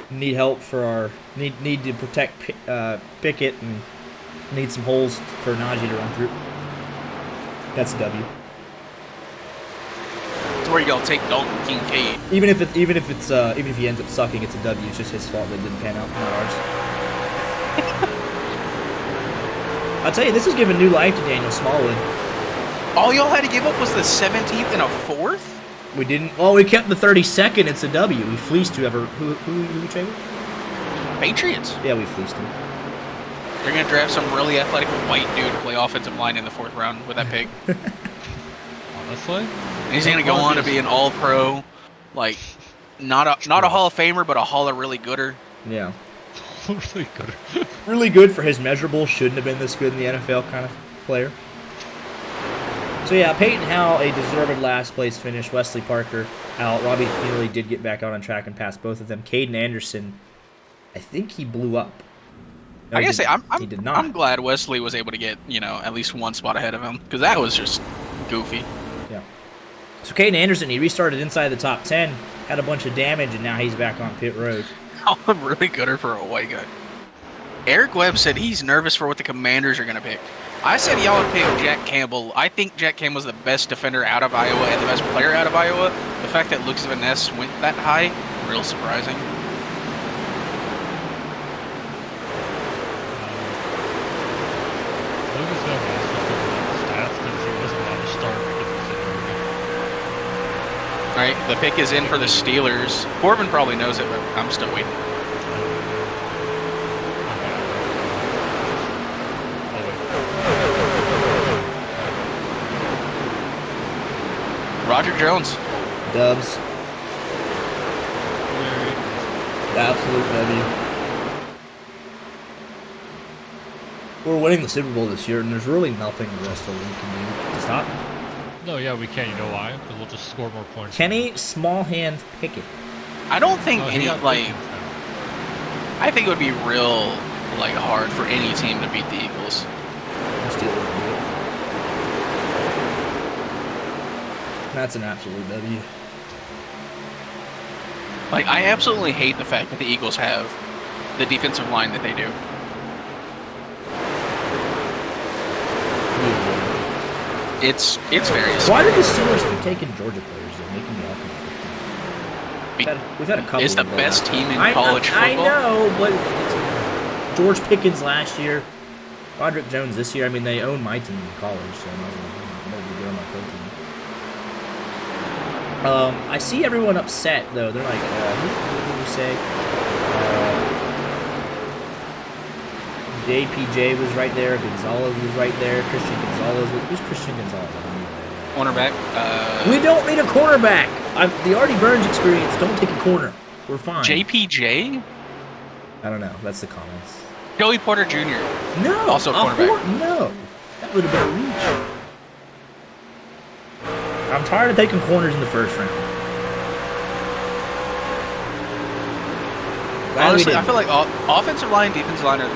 Need help for our need to protect Pickett and need some holes for Najee to run through. That's a W. It's where you go take Dalton Kincaid. Even if he ends up sucking, it's a W. It's just his fault that it didn't pan out, not ours. I'll tell you, this has given new life to Daniel Smallwood. All y'all had to give up was the 17th and a 4th? We didn't. Well, we kept the 32nd. It's a W. We fleeced whoever. Who we traded? Patriots. Yeah, we fleeced him. They're gonna draft some really athletic white dude to play offensive line in the 4th round with that pick. Honestly, and he's gonna go on to be an All-Pro, like not a Hall of Famer, but a Hall of Really Gooder. Yeah. Really good. Really good for his measurables. Shouldn't have been this good in the NFL kind of player. So yeah, Peyton Howell, a deserved last place finish. Wesley Parker Robbie Healy did get back out on track and pass both of them. Caden Anderson, I think he blew up. No, I gotta say, he did not. I'm glad Wesley was able to get, at least one spot ahead of him, because that was just goofy. Yeah. So Caden Anderson, he restarted inside the top 10, had a bunch of damage, and now he's back on pit road. Oh, really gooder for a white guy. Eric Webb said he's nervous for what the Commanders are going to pick. I said y'all would pick Jack Campbell. I think Jack Campbell's the best defender out of Iowa and the best player out of Iowa. The fact that Lucas Van Ness went that high, real surprising. Lucas Van Ness stats because he wasn't allowed to start All right, the pick is in for the Steelers. Corbin probably knows it, but I'm still waiting. Roger Jones. Dubs. Absolute W. We're winning the Super Bowl this year, and there's really nothing the rest of the league can do to stop. No, yeah, we can. You know why? Because we'll just score more points. Kenny Small Hands Pickett. I don't think I think it would be real, hard for any team to beat the Eagles. That's an absolute W. I absolutely hate the fact that the Eagles have the defensive line that they do. It's very. Why did the Steelers keep taking Georgia players and making me all conflicted? We've had a couple. It's the best team in college football. I know, but George Pickens last year, Roderick Jones this year. I mean, they own my team in college, so I'm not going to be doing my pro team. I see everyone upset though. They're like, who did you say? JPJ was right there. Gonzalez was right there. Christian Gonzalez. Who's Christian Gonzalez? Cornerback. We don't need a cornerback. The Artie Burns experience. Don't take a corner. We're fine. JPJ? I don't know. That's the comments. Joey Porter Jr. No. Also a cornerback. No. That would have been a reach. I'm tired of taking corners in the first round. Honestly, I feel like offensive line, defensive line are the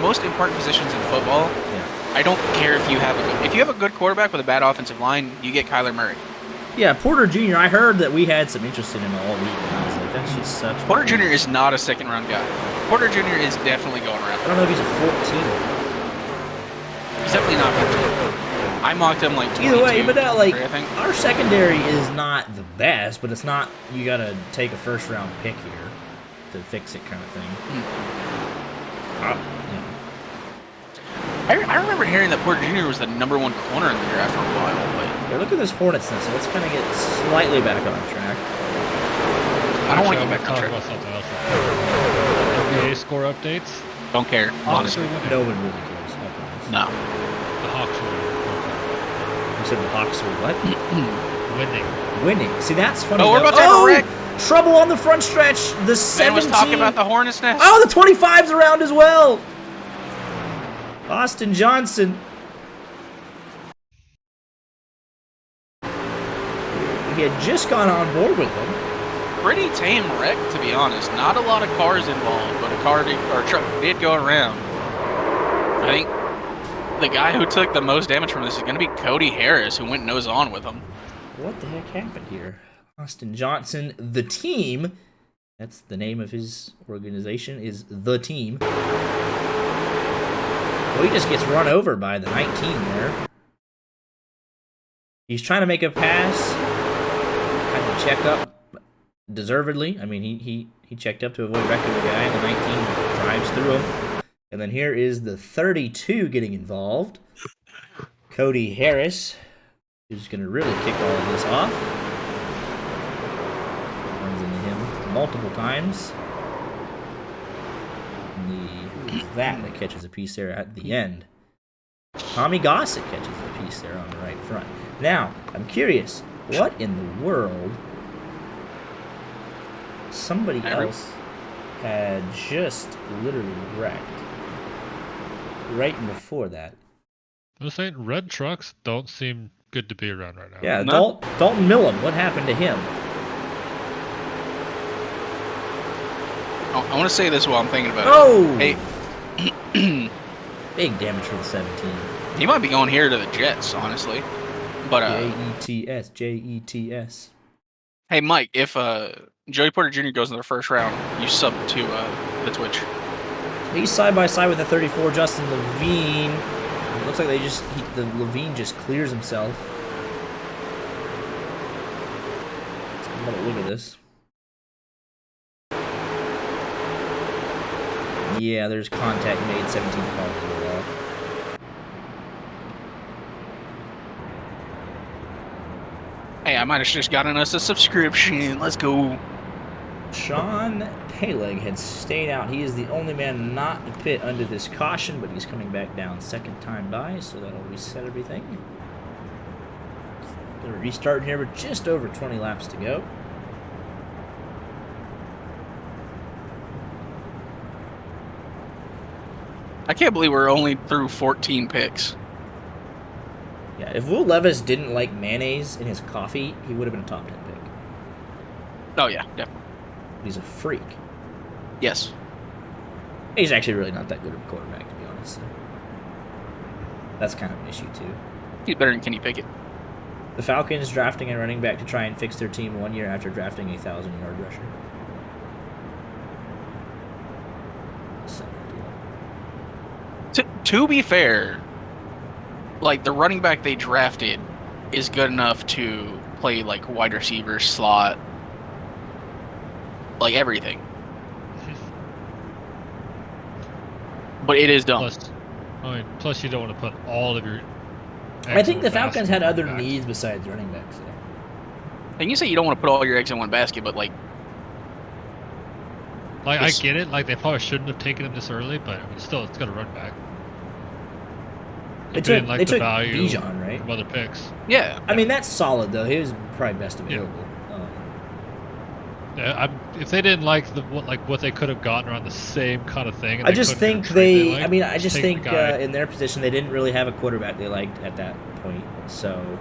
most important positions in football. Yeah. I don't care if you have a good quarterback with a bad offensive line, you get Kyler Murray. Yeah, Porter Jr. I heard that we had some interest in him all week, and I was like, that's just such. Porter Jr. is not a second-round guy. Porter Jr. is definitely going around. I don't know if he's a 14. He's definitely not 15. I mocked him 22. Either way, but I think our secondary is not the best, but it's not you got to take a first-round pick here to fix it kind of thing. I remember hearing that Porter Jr. was the #1 corner in the draft for a while. But yeah, look at this Hornets nest. So let's kind of get slightly back on track. I don't want to get back on track. About something else. NBA score updates. Don't care. Honestly, no one really cares. No. The Hawks are winning. You said the Hawks are what? Winning. See, that's funny. Oh, we're about to have a wreck. Trouble on the front stretch. The 17. Was talking about the Hornets nest. Oh, the 25's around as well. Austin Johnson. He had just gone on board with him. Pretty tame wreck, to be honest. Not a lot of cars involved, but a truck did go around. I think the guy who took the most damage from this is going to be Cody Harris, who went nose on with him. What the heck happened here? Austin Johnson, the team. That's the name of his organization, is the team. Well, he just gets run over by the 19 there. He's trying to make a pass. Had to check up deservedly. I mean, he checked up to avoid wrecking the guy, and the 19 drives through him. And then here is the 32 getting involved. Cody Harris, who's going to really kick all of this off. Runs into him multiple times. Who's that catches a piece there at the end? Tommy Gossett catches a piece there on the right front. Now, I'm curious, what in the world somebody else had just literally wrecked right before that? I was saying, red trucks don't seem good to be around right now. Yeah, no. Dalton Millam, what happened to him? I want to say this while I'm thinking about it. Hey. Big damage for the 17. He might be going here to the Jets, honestly. But Jets. Hey, Mike, if Joey Porter Jr. goes in the first round, you sub to the Twitch. He's side by side with the 34, Justin Levine. It looks like the Levine just clears himself. Look at this. Yeah, there's contact made, 17th car to the wall. Hey, I might have just gotten us a subscription. Let's go. Sean Peleg had stayed out. He is the only man not to pit under this caution, but he's coming back down second time by, so that'll reset everything. Gonna restart here with just over 20 laps to go. I can't believe we're only through 14 picks. Yeah, if Will Levis didn't like mayonnaise in his coffee, he would have been a top 10 pick. Oh, yeah, definitely. He's a freak. Yes. He's actually really not that good of a quarterback, to be honest. So that's kind of an issue, too. He's better than Kenny Pickett. The Falcons drafting a running back to try and fix their team 1 year after drafting a 1,000-yard rusher. To be fair, like, the running back they drafted is good enough to play, like, wide receiver, slot, like, everything. But it is dumb. Plus you don't want to put all of your... I think the Falcons had other needs besides running backs. So. And you say you don't want to put all your eggs in one basket, but, like... I get it. Like, they probably shouldn't have taken him this early, but I mean, still, it's got to run back. They took Bijan, right? From other picks. Yeah. I mean, that's solid, though. He was probably best available. Yeah. If they didn't like what they could have gotten around the same kind of thing, I just think in their position they didn't really have a quarterback they liked at that point, so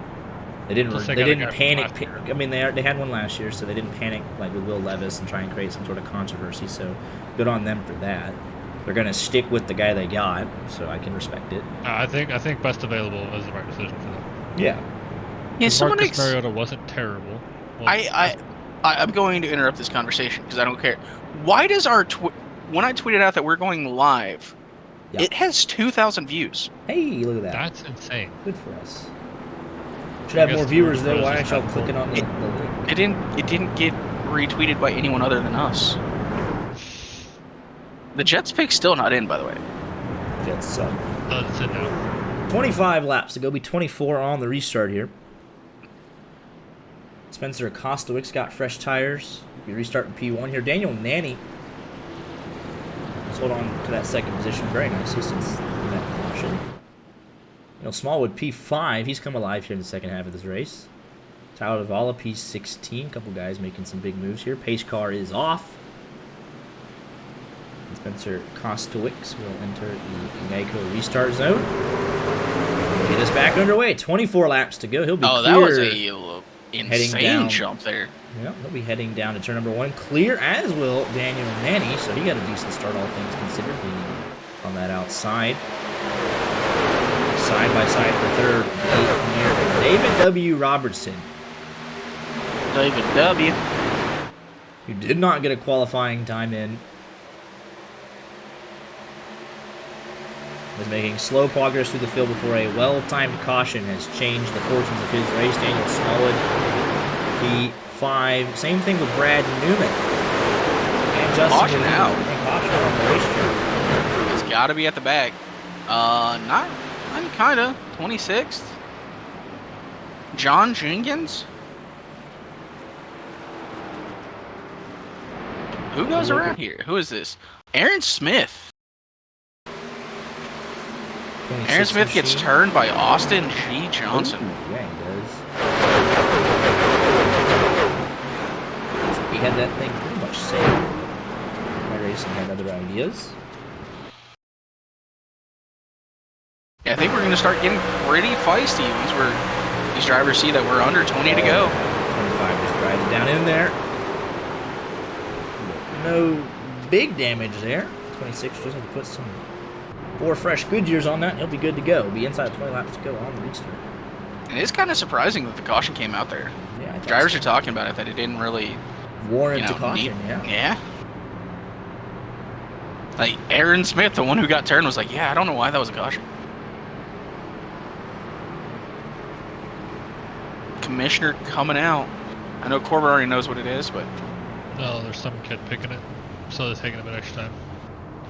they didn't panic. I mean, they had one last year, so they didn't panic like with Will Levis and try and create some sort of controversy. So good on them for that. They're gonna stick with the guy they got, so I can respect it. I think best available was the right decision for them. Yeah. Marcus Mariota wasn't terrible. I'm going to interrupt this conversation because I don't care. Why does when I tweeted out that we're going live, it has 2,000 views? Hey, look at that. That's insane. Good for us. Should have more viewers though. Why aren't y'all clicking on the link? It didn't get retweeted by anyone other than us. The Jets pick's still not in, by the way. Jets suck. It's in now. 25 laps to go. Be 24 on the restart here. Spencer Kostowicz got fresh tires. We restart in P1 here. Daniel Nanny. Let's hold on to that second position very nicely since that caution. Smallwood P5. He's come alive here in the second half of this race. Tyler Davala P16. A couple guys making some big moves here. Pace car is off. Spencer Kostowicz will enter the Geico restart zone. Get us back underway. 24 laps to go. He'll be clear. That was a insane jump there. Yeah, he'll be heading down to turn number 1. Clear, as will Daniel Nanny. So he got a decent start, all things considered, being on that outside. Side by side for third. David W. Robertson. David W. Who did not get a qualifying time in. Was making slow progress through the field before a well-timed caution has changed the fortunes of his race. Daniel Smallwood, P5. Same thing with Brad Newman. And Justin caution out. Caution on the racetrack. It's got to be at the back. Not kind of. 26th. John Jenkins. Who goes around here? Who is this? Aaron Smith. Aaron Smith gets turned by Austin G. Johnson. Ooh, yeah, he does. He had that thing pretty much saved. My racing had other ideas. Yeah, I think we're going to start getting pretty feisty once these drivers see that we're under 20 to go. 25 just driving down in there. No big damage there. 26 just have to put some 4 fresh Goodyears on that. He'll be good to go. Be inside 20 laps to go on the restart. It is kind of surprising that the caution came out there. Yeah, drivers are talking about it, that it didn't really warrant a caution. Yeah. Like Aaron Smith, the one who got turned, was like, "Yeah, I don't know why that was a caution." Commissioner coming out. I know Corbin already knows what it is, but no, there's some kid picking it, so they're taking a bit extra time.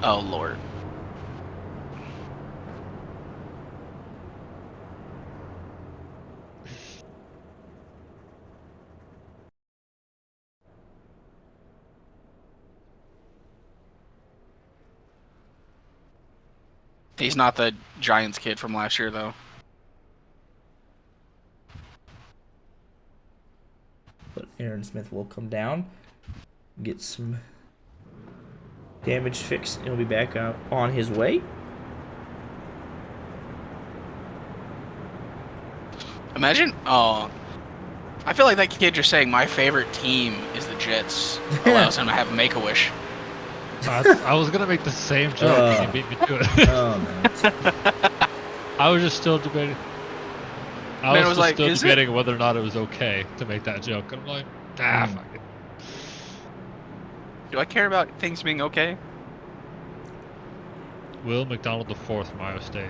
Oh Lord. He's not the Giants kid from last year, though. But Aaron Smith will come down, get some damage fixed, and he'll be back out on his way. Imagine, I feel like that kid just saying my favorite team is the Jets allows him to have Make-A-Wish. I was gonna make the same joke and you beat me to it. Oh man. I was just still debating. I was still debating whether or not it was okay to make that joke. I'm like, fuck it. Do I care about things being okay? Will McDonald the fourth from Iowa State.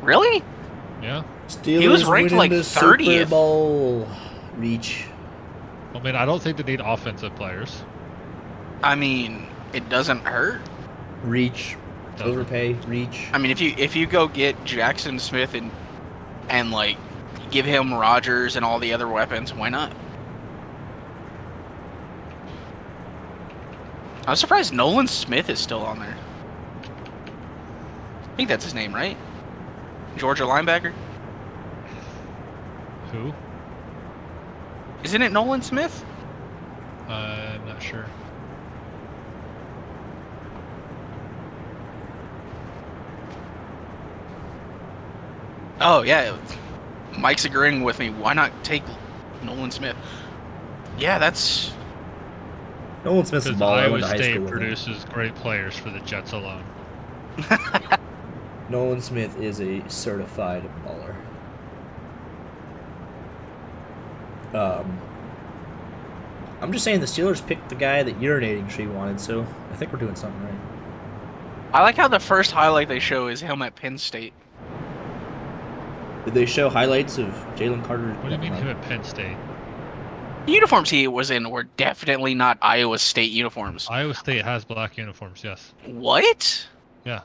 Really? Yeah. Steelers he was ranked like 30th. Super Bowl reach. I mean, I don't think they need offensive players. I mean, it doesn't hurt. Reach, overpay, reach. I mean, if you go get Jackson Smith and like give him Rodgers and all the other weapons, why not? I'm surprised Nolan Smith is still on there. I think that's his name, right? Georgia linebacker. Who? Isn't it Nolan Smith? I'm not sure. Oh, yeah. Mike's agreeing with me. Why not take Nolan Smith? Yeah, that's... Nolan Smith's a baller. Iowa State produces great players for the Jets alone. Nolan Smith is a certified baller. I'm just saying the Steelers picked the guy that Urinating Tree wanted, so I think we're doing something right. I like how the first highlight they show is him at Penn State. Did they show highlights of Jalen Carter? What do you mean him at Penn State? The uniforms he was in were definitely not Iowa State uniforms. Iowa State has black uniforms, yes. What? Yeah.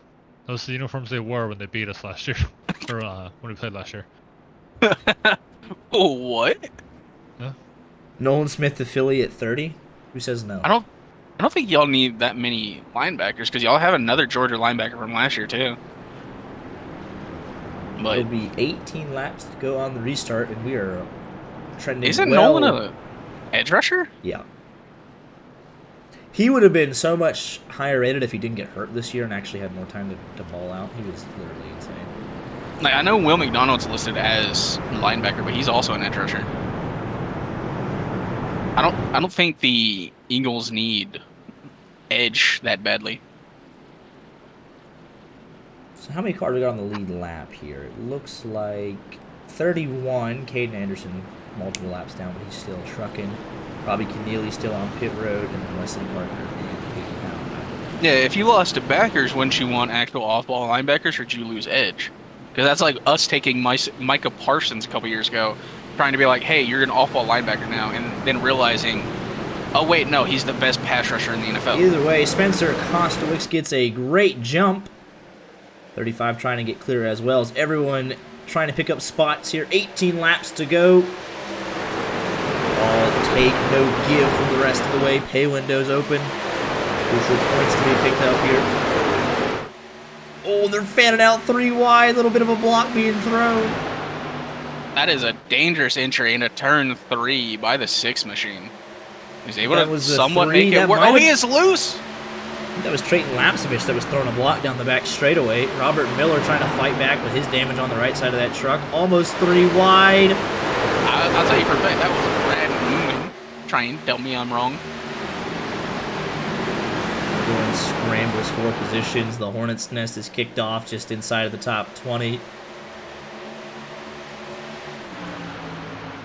Those are the uniforms they wore when they beat us last year. Or when we played last year. What? Yeah. Nolan Smith to Philly at 30? Who says no? I don't think y'all need that many linebackers because y'all have another Georgia linebacker from last year too. But it'll be 18 laps to go on the restart, and we are trending. Isn't Nolan an edge rusher? Yeah. He would have been so much higher rated if he didn't get hurt this year and actually had more time to ball out. He was literally insane. Like I know Will McDonald's listed as linebacker, but he's also an edge rusher. I don't think the Eagles need edge that badly. So how many cars we got on the lead lap here? It looks like 31. Caden Anderson multiple laps down, but he's still trucking. Robbie Keneally still on pit road, and then Wesley Parker and Peyton Powell. Yeah, if you lost to backers, wouldn't you want actual off-ball linebackers, or did you lose edge? Because that's like us taking Micah Parsons a couple years ago, trying to be like, hey, you're an off-ball linebacker now, and then realizing, oh wait, no, he's the best pass rusher in the NFL. Either way, Spencer Kostowicz gets a great jump. 35 trying to get clear as well as everyone trying to pick up spots here. 18 laps to go. All take, no give from the rest of the way. Pay windows open. Crucial points to be picked up here. Oh, they're fanning out 3 wide. Little bit of a block being thrown. That is a dangerous entry into turn 3 by the 6 machine. He's able to somewhat make it work. Oh, he is loose! That was Trayton Lapsovich that was throwing a block down the back straightaway. Robert Miller trying to fight back with his damage on the right side of that truck. Almost 3 wide. I'll tell you for a fact, that was Brad Newman trying to tell me I'm wrong. Everyone scrambles for positions. The Hornet's Nest is kicked off just inside of the top 20.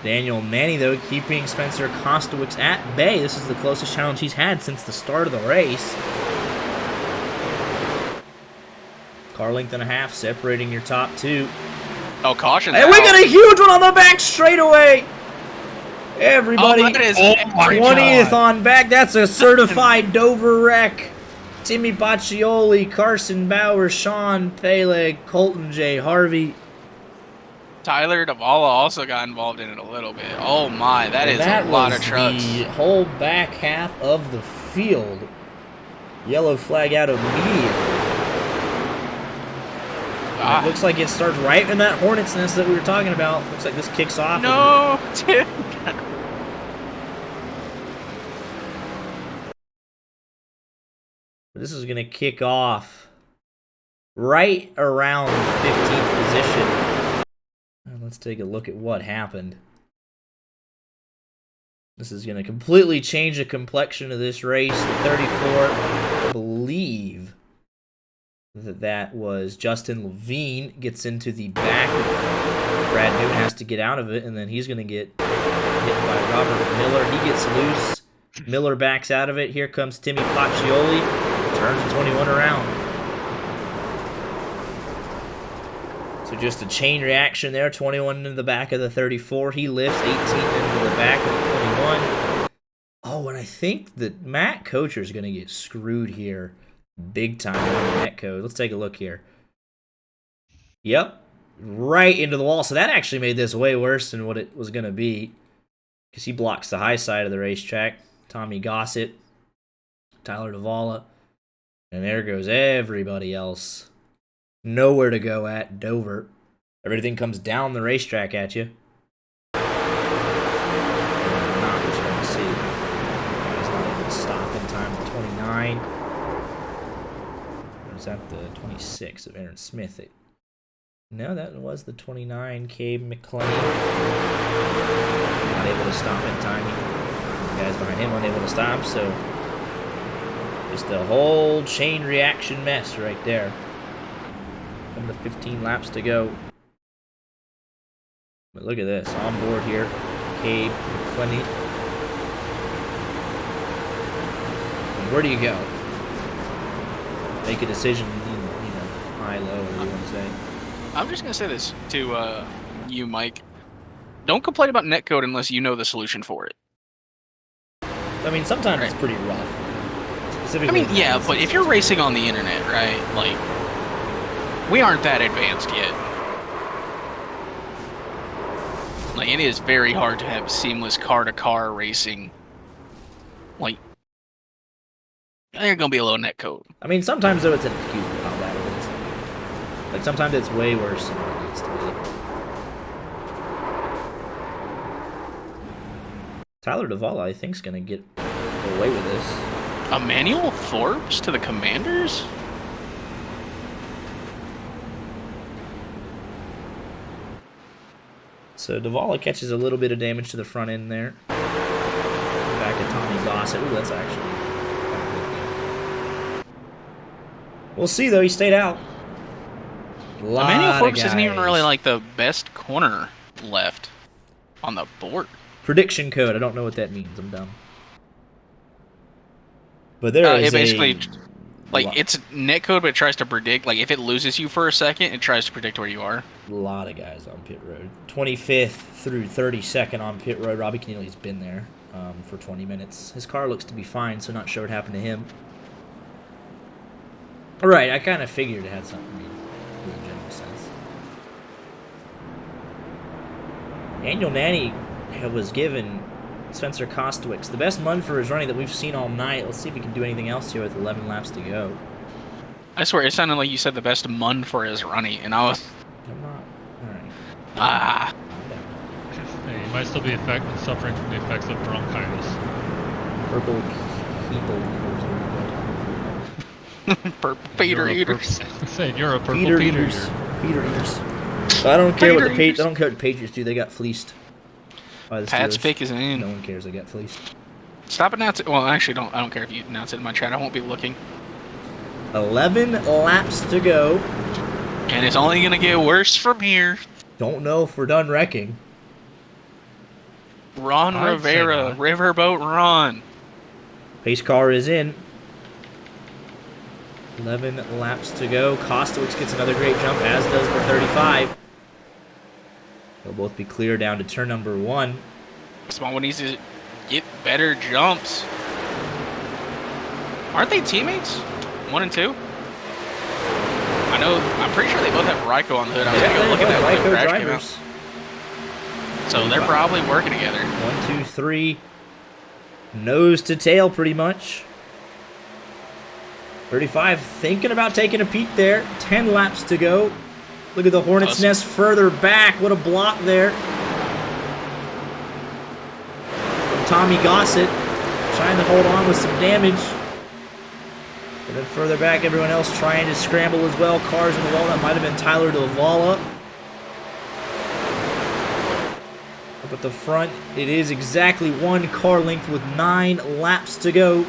Daniel Manny, though, keeping Spencer Kostowicz at bay. This is the closest challenge he's had since the start of the race. Car length and a half separating your top two. Oh, caution. And we got a huge one on the back straightaway. Everybody, 20th on back. That's a certified Dover wreck. Timmy Baccioli, Carson Bauer, Sean Peleg, Colton J. Harvey. Tyler Davala also got involved in it a little bit. Oh my, that is a lot of trucks. The whole back half of the field. Yellow flag out immediately. It looks like it starts right in that Hornet's Nest that we were talking about. Looks like this kicks off. No, dude. This is going to kick off right around the 15th position. Let's take a look at what happened. This is going to completely change the complexion of this race. The 34, I believe that was Justin Levine, gets into the back. Brad Newton has to get out of it, and then he's going to get hit by Robert Miller. He gets loose. Miller backs out of it. Here comes Timmy Paccioli. Turns the 21 around. So just a chain reaction there. 21 into the back of the 34. He lifts 18 into the back of the 21. Oh, and I think that Matt Kocher is going to get screwed here big time on the net code. Let's take a look here. Yep. Right into the wall. So that actually made this way worse than what it was going to be, because he blocks the high side of the racetrack. Tommy Gossett, Tyler Davala, and there goes everybody else. Nowhere to go at Dover. Everything comes down the racetrack at you. Not what you want to see. He's not able to stop in time to 29. Or is that the 26 of Aaron Smith? No, that was the 29, Cabe McClain. Not able to stop in time. The guys behind him unable to stop, so just a whole chain reaction mess right there. Come to 15 laps to go. But look at this, on board here, Cabe McClain. And where do you go? Make a decision, high, low, whatever you want to say. I'm just going to say this to you, Mike. Don't complain about netcode unless you know the solution for it. I mean, sometimes it's pretty rough. Specifically, I mean, yeah, but if you're racing on the internet, right, like, we aren't that advanced yet. Like, it is very hard to have seamless car-to-car racing. Like, there's going to be a low netcode. I mean, sometimes, though, it's inexcusable how bad it is. Like, sometimes it's way worse than what it needs to be. Tyler Davala, I think, is going to get away with this. Emmanuel Forbes to the Commanders? So Davala catches a little bit of damage to the front end there. Back at Tommy Gossett. Ooh, that's actually... We'll see, though. He stayed out. Emmanuel Forbes isn't even really like the best corner left on the board. Prediction code. I don't know what that means. I'm dumb. But there is it basically, like, it's netcode, but it tries to predict. Like, if it loses you for a second, it tries to predict where you are. A lot of guys on pit road. 25th through 32nd on pit road. Robbie Keneally's been there for 20 minutes. His car looks to be fine, so not sure what happened to him. All right, I kind of figured it had something to do in a general sense. Daniel Manny was given Spencer Kostowicz the best mun for his running that we've seen all night. Let's see if he can do anything else here with 11 laps to go. I swear, it sounded like you said the best mun for his running, and I was... I'm not. All right. Ah. Hey, he might still be suffering from the effects of bronchitis. Purple people. Purple Peter eaters. Saying you're a purple Peter eaters. Peter eaters. I don't care what the I don't care what the Patriots do. They got fleeced by the Steelers. Pat's pick is in. No one cares. They got fleeced. Stop announcing. Well, actually, I don't care if you announce it in my chat. I won't be looking. 11 laps to go. And it's only going to get worse from here. Don't know if we're done wrecking. Ron Rivera, Riverboat Ron. Pace car is in. 11 laps to go. Kostowicz gets another great jump, as does the 35. They'll both be clear down to turn number 1. Small one needs to get better jumps. Aren't they teammates? 1 and 2? I'm pretty sure they both have Raiko on the hood. I was going to go look at that Raiko drivers. So they're probably working together. 1, 2, 3. Nose to tail, pretty much. 35 thinking about taking a peek there. 10 laps to go. Look at the Hornet's Nest further back. What a block there. Tommy Gossett trying to hold on with some damage. And then further back, everyone else trying to scramble as well. Cars in the wall. That might have been Tyler Delvala. Up at the front, it is exactly 1 car length with 9 laps to go.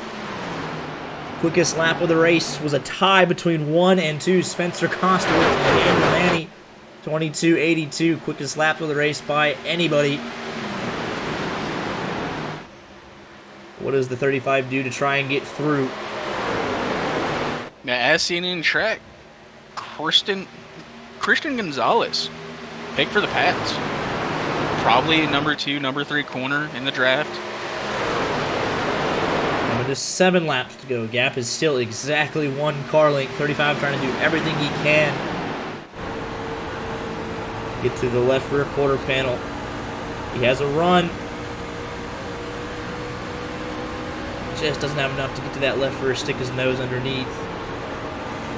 Quickest lap of the race was a tie between 1 and 2. Spencer Kostowicz and Andrew Lanny. 22:82. Quickest lap of the race by anybody. What does the 35 do to try and get through? Now, as seen in track, Christian Gonzalez, pick for the Pats. Probably number 2, number 3 corner in the draft. And with just 7 laps to go, gap is still exactly 1 car length. 35 trying to do everything he can. Get to the left rear quarter panel. He has a run. Just doesn't have enough to get to that left rear, stick his nose underneath.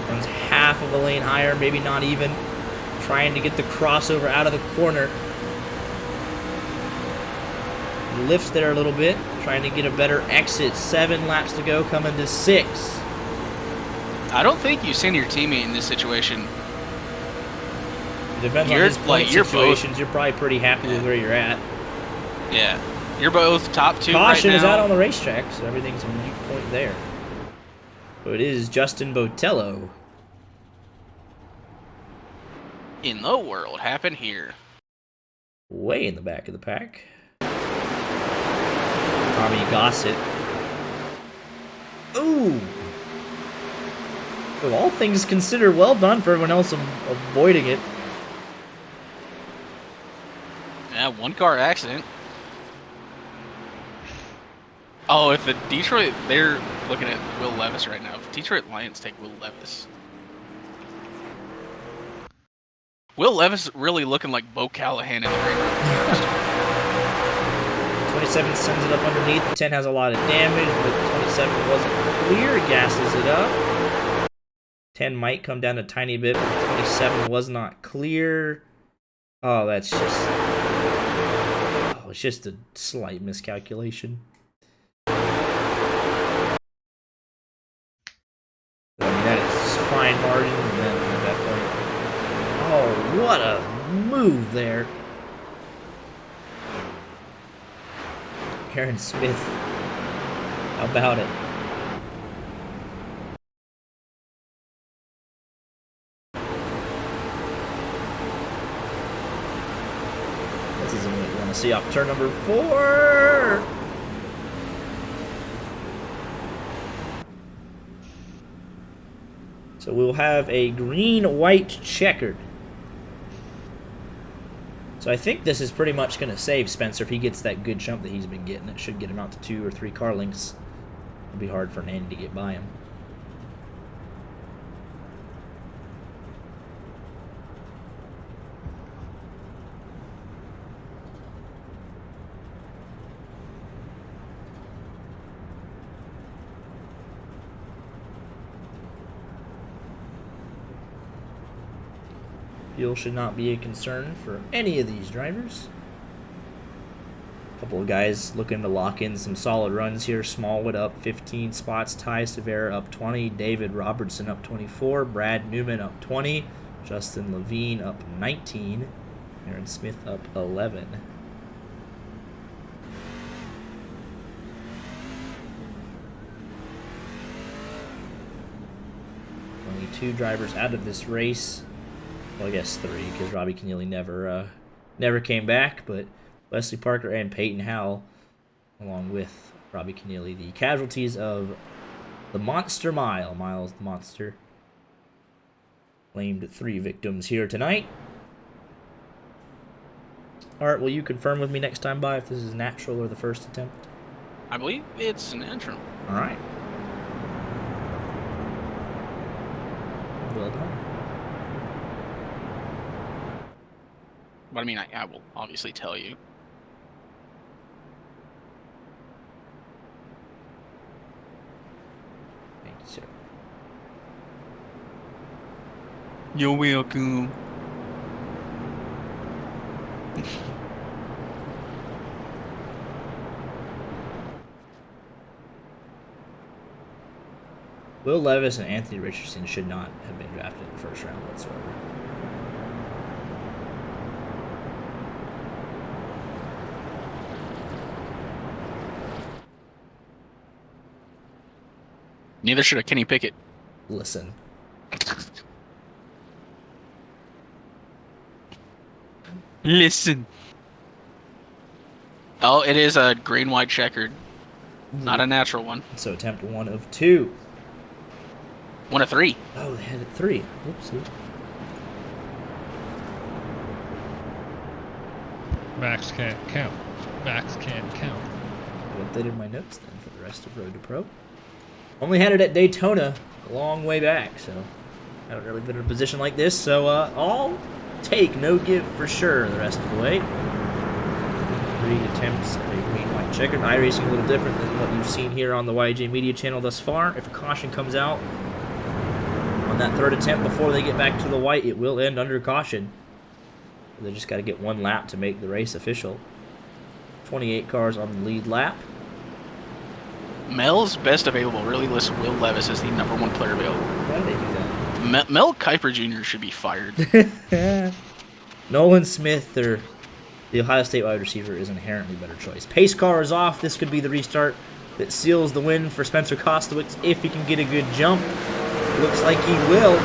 Runs half of a lane higher, maybe not even. Trying to get the crossover out of the corner. Lifts there a little bit, trying to get a better exit. 7 laps to go, coming to 6. I don't think you send your teammate in this situation. It depends on his point situations. You're probably pretty happy with where you're at. Yeah. You're both top 2 Caution right now. is out on the racetrack, so everything's a mute point there. So it is Justin Botello. In the world happened here. Way in the back of the pack. Tommy Gossett. Ooh! With all things considered, well done for everyone else avoiding it. Yeah, 1 car accident. Oh, if the Detroit, they're looking at Will Levis right now. If Detroit Lions take Will Levis. Will Levis really looking like Bo Callahan in the race. 27 sends it up underneath. 10 has a lot of damage, but 27 wasn't clear. Gasses it up. 10 might come down a tiny bit, but 27 was not clear. Oh, that's just... Oh, it's just a slight miscalculation. I mean, that is fine margin, and then at that point... Oh, what a move there. Aaron Smith. How about it? This isn't what you want to see off turn number 4. So we'll have a green-white checkered. So I think this is pretty much going to save Spencer if he gets that good jump that he's been getting. It should get him out to 2 or 3 car lengths. It'll be hard for Nanny to get by him. Fuel should not be a concern for any of these drivers. A couple of guys looking to lock in some solid runs here. Smallwood up 15 spots. Ty Severa up 20. David Robertson up 24. Brad Newman up 20. Justin Levine up 19. Aaron Smith up 11. 2 drivers out of this race. Well, I guess 3, because Robbie Keneally never came back, but Wesley Parker and Peyton Howell, along with Robbie Keneally, the casualties of the Monster Mile. Miles the Monster claimed 3 victims here tonight. Art, will you confirm with me next time by if this is natural or the first attempt? I believe it's natural. All right. Well done. But I mean, I will obviously tell you. Thank you, sir. You're welcome. Will Levis and Anthony Richardson should not have been drafted in the first round whatsoever. Neither should have Kenny Pickett. Listen. Listen. Oh, it is a green-white checkered. Not a natural one. So attempt 1 of 2. 1 of 3. Oh, they had it 3. Oopsie. Max can't count. Max can't count. I updated my notes then for the rest of Road to Pro. Only had it at Daytona a long way back, so I haven't really been in a position like this. So all take, no give for sure the rest of the way. 3 attempts at a green-white checkered. iRacing a little different than what you've seen here on the YJ Media channel thus far. If a caution comes out on that 3rd attempt before they get back to the white, it will end under caution. They just got to get 1 lap to make the race official. 28 cars on the lead lap. Mel's best available really lists Will Levis as the #1 player available. Why did they do that? Mel Kiper Jr. should be fired. Nolan Smith, the Ohio State wide receiver, is an inherently better choice. Pace car is off. This could be the restart that seals the win for Spencer Kostowicz if he can get a good jump. Looks like he will.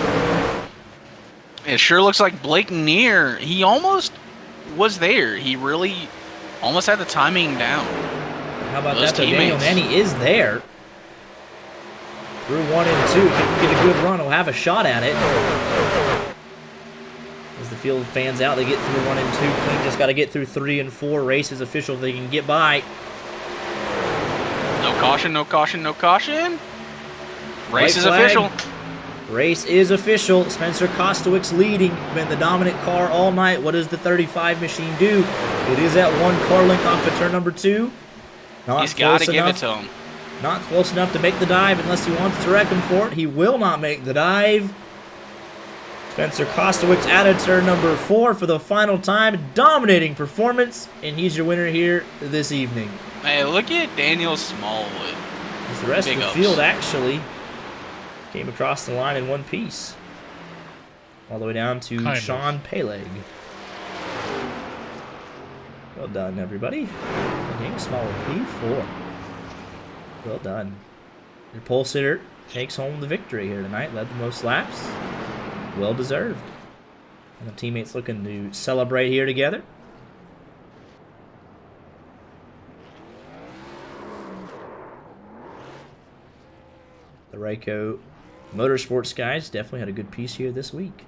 It sure looks like Blake Neer. He almost was there. He really almost had the timing down. How about that? Daniel Manny is there. Through 1 and 2. If he can get a good run, he'll have a shot at it. As the field fans out, they get through 1 and 2. Clean just got to get through 3 and 4 races official if they can get by. No caution, no caution, no caution. Race is official. Race is official. Spencer Kostowicz leading. Been the dominant car all night. What does the 35 machine do? It is at 1 car length off of turn number 2. He's got to give it to him. Not close enough to make the dive unless he wants to wreck him for it. He will not make the dive. Spencer Kostowicz out of turn number 4 for the final time. Dominating performance, and he's your winner here this evening. Hey, look at Daniel Smallwood. As the rest of the field actually came across the line in one piece. All the way down to Sean Peleg. Well done, everybody. Daniel Smallwood, P4. Well done. Your pole sitter takes home the victory here tonight. Led the most laps. Well deserved. And the teammates looking to celebrate here together. The Ryko Motorsports guys definitely had a good piece here this week.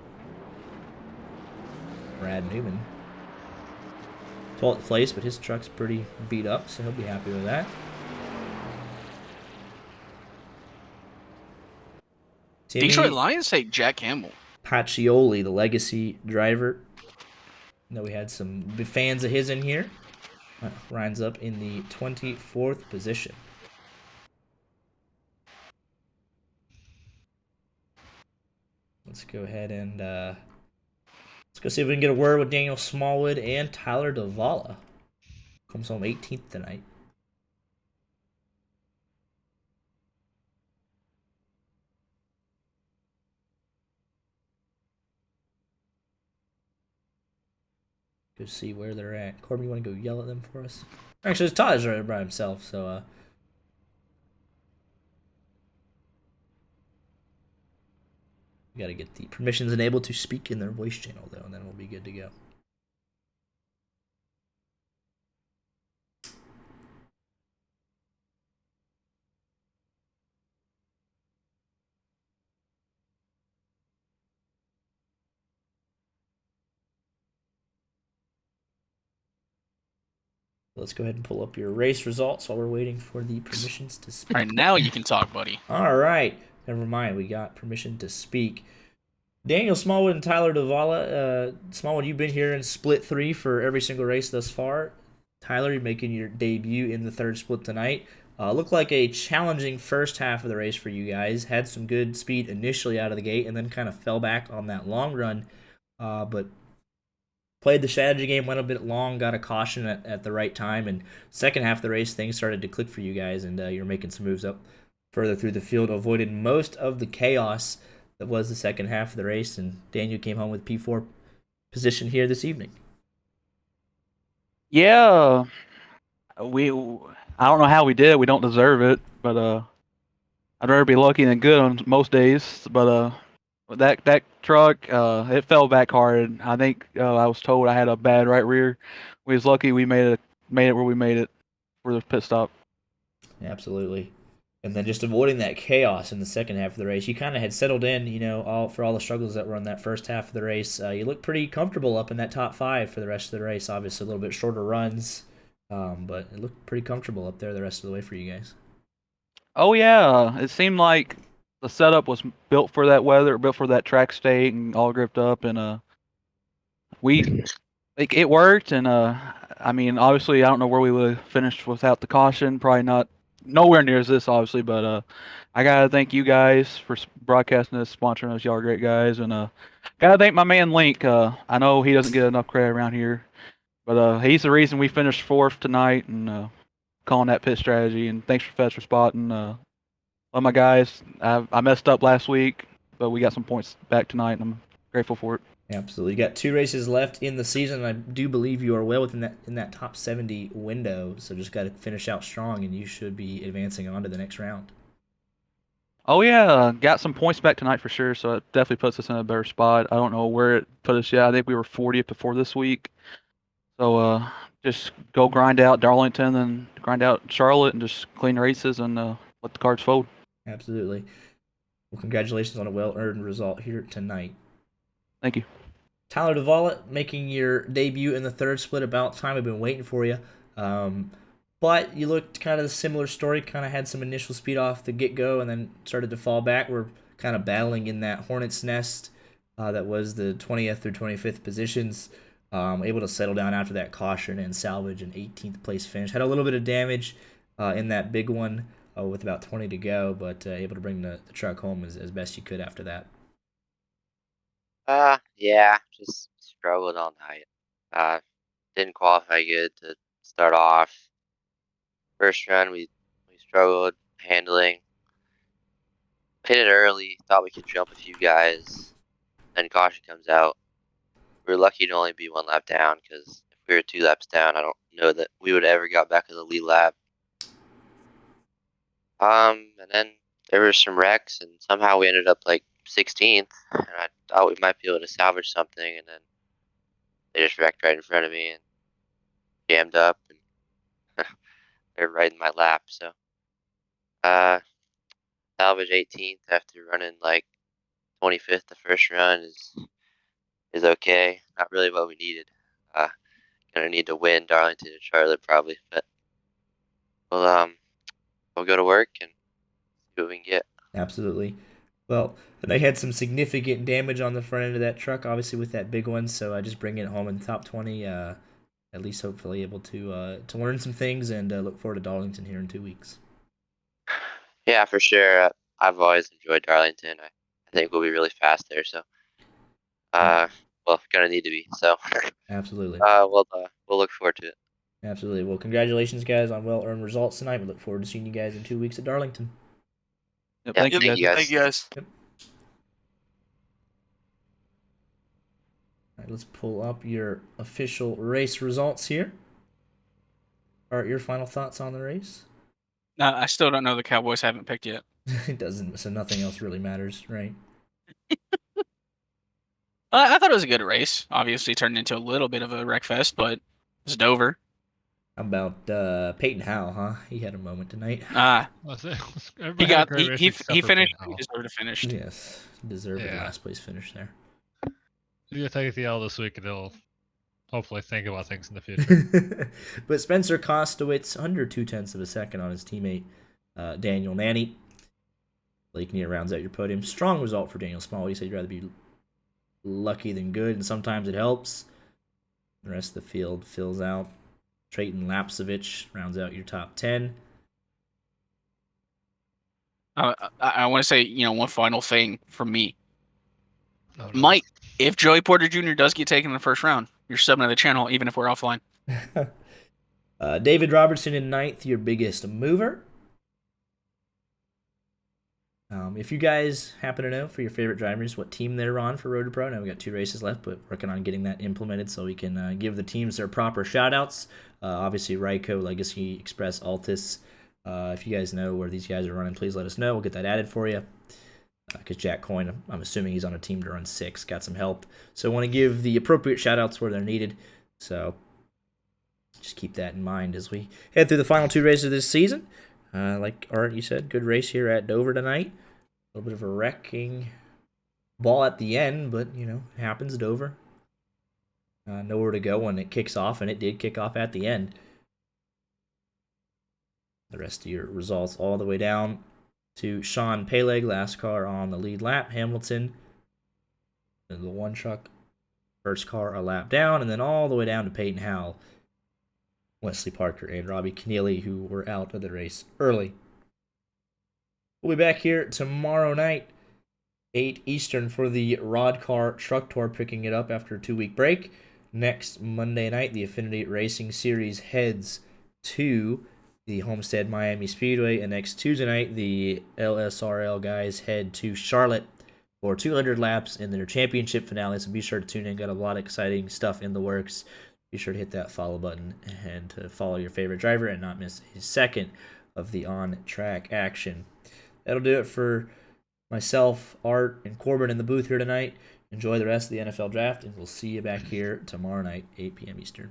Brad Newman. 12th place, but his truck's pretty beat up, so he'll be happy with that. Timmy Detroit Lions take Jack Campbell. Pacioli, the legacy driver. I know we had some big fans of his in here. Ryan's up in the 24th position. Let's go ahead and let's go see if we can get a word with Daniel Smallwood and Tyler Davala. Comes home 18th tonight. Go see where they're at. Corbin, you want to go yell at them for us? Actually, Tyler's right by himself, so got to get the permissions enabled to speak in their voice channel, though, and then we'll be good to go. Let's go ahead and pull up your race results while we're waiting for the permissions to speak. All right, now you can talk, buddy. All right. Never mind. We got permission to speak. Daniel Smallwood and Tyler Davala. Smallwood, you've been here in split 3 for every single race thus far. Tyler, you're making your debut in the third split tonight. Looked like a challenging first half of the race for you guys. Had some good speed initially out of the gate and then kind of fell back on that long run. But played the strategy game, went a bit long, got a caution at the right time, and second half of the race, things started to click for you guys, and you're making some moves up further through the field, avoided most of the chaos that was the second half of the race, and Daniel came home with P4 position here this evening. Yeah, I don't know how we did. We don't deserve it, but I'd rather be lucky than good on most days. But that truck, it fell back hard. I think I was told I had a bad right rear. We was lucky we made it where we made it for the pit stop. Absolutely. And then just avoiding that chaos in the second half of the race. You kind of had settled in, for all the struggles that were in that first half of the race. You looked pretty comfortable up in that top 5 for the rest of the race. Obviously, a little bit shorter runs, but it looked pretty comfortable up there the rest of the way for you guys. Oh yeah, it seemed like the setup was built for that weather, built for that track state, and all gripped up. And it worked. And I mean, obviously, I don't know where we would have finished without the caution. Probably not nowhere near as this, obviously. But I gotta thank you guys for broadcasting this, sponsoring us. Y'all are great guys. And gotta thank my man Link. I know he doesn't get enough credit around here, but he's the reason we finished 4th tonight and calling that pit strategy. And thanks for Fetch for spotting. Love my guys. I messed up last week, but we got some points back tonight, and I'm grateful for it. Absolutely. You got 2 races left in the season, and I do believe you are well within that top 70 window. So just got to finish out strong, and you should be advancing on to the next round. Oh yeah, got some points back tonight for sure. So it definitely puts us in a better spot. I don't know where it put us yet. I think we were 40th before this week. So just go grind out Darlington and grind out Charlotte and just clean races and let the cards fold. Absolutely. Well, congratulations on a well-earned result here tonight. Thank you. Tyler Davala making your debut in the third split. About time. We've been waiting for you. But you looked kind of a similar story. Kind of had some initial speed off the get-go and then started to fall back. We're kind of battling in that hornet's nest that was the 20th through 25th positions. Able to settle down after that caution and salvage an 18th place finish. Had a little bit of damage in that big one with about 20 to go, but able to bring the truck home as best you could after that. Yeah, just struggled all night. Didn't qualify good to start off. First run, we struggled handling. Pitted early, thought we could jump a few guys. Then caution comes out. We were lucky to only be 1 lap down, because if we were 2 laps down, I don't know that we would have ever got back in the lead lap. And then there were some wrecks, and somehow we ended up like 16th, and I thought we might be able to salvage something, and then they just wrecked right in front of me and jammed up, and they're right in my lap. So, salvage 18th after running like 25th the first run is okay. Not really what we needed. Gonna need to win Darlington and Charlotte probably, but we'll go to work and see what we can get. Absolutely. Well, they had some significant damage on the front end of that truck, obviously with that big one. So just bringing it home in the top 20. At least hopefully able to learn some things and look forward to Darlington here in 2 weeks. Yeah, for sure. I've always enjoyed Darlington. I think we'll be really fast there. So, well, gonna need to be. So, absolutely. We'll look forward to it. Absolutely. Well, congratulations, guys, on well-earned results tonight. We look forward to seeing you guys in 2 weeks at Darlington. Yep, Yeah, thank you guys. Thank you guys. Yep. All right, let's pull up your official race results here. All right, your final thoughts on the race? I still don't know. The Cowboys haven't picked yet. It doesn't, so nothing else really matters, right? I thought it was a good race. Obviously, turned into a little bit of a wreck fest, but it's Dover. How about Peyton Howell, huh? He had a moment tonight. Everybody had a great race except he for finished. Peyton He Howell. deserved to finish. Yes, deserved a last place finish there. He's gonna take the L this week, and he'll hopefully think about things in the future. But Spencer Kostowitz under 0.2 of a second on his teammate Daniel Nanny. Blake Neer rounds out your podium. Strong result for Daniel Small. He said you'd rather be lucky than good, and sometimes it helps. The rest of the field fills out. Trayton Lapsevich rounds out your top 10. I want to say, one final thing from me. Oh, no. Mike, if Joey Porter Jr. does get taken in the first round, you're subbing to the channel, even if we're offline. David Robertson in 9th, your biggest mover. If you guys happen to know for your favorite drivers what team they're on for Road to Pro, now we got 2 races left, but working on getting that implemented so we can give the teams their proper shout-outs. Obviously, Ryko, Legacy, Express, Altus. If you guys know where these guys are running, please let us know. We'll get that added for you. Because Jack Coyne, I'm assuming he's on a team to run 6, got some help. So I want to give the appropriate shout-outs where they're needed. So just keep that in mind as we head through the final 2 races of this season. Like Art, you said, good race here at Dover tonight. A little bit of a wrecking ball at the end, but, it happens, Dover. Nowhere to go when it kicks off, and it did kick off at the end. The rest of your results all the way down to Sean Peleg, last car on the lead lap. Hamilton, the 1 truck, first car a lap down, and then all the way down to Peyton Howell, Wesley Parker, and Robbie Keneally, who were out of the race early. We'll be back here tomorrow night, 8 Eastern, for the Rod Car Truck Tour, picking it up after a 2-week break. Next Monday night, the Affinity Racing Series heads to the Homestead Miami Speedway, and next Tuesday night, the LSRL guys head to Charlotte for 200 laps in their championship finale. So be sure to tune in. Got a lot of exciting stuff in the works. Be sure to hit that follow button and to follow your favorite driver and not miss a second of the on-track action. That'll do it for myself, Art, and Corbin in the booth here tonight. Enjoy the rest of the NFL draft, and we'll see you back here tomorrow night, 8 p.m. Eastern.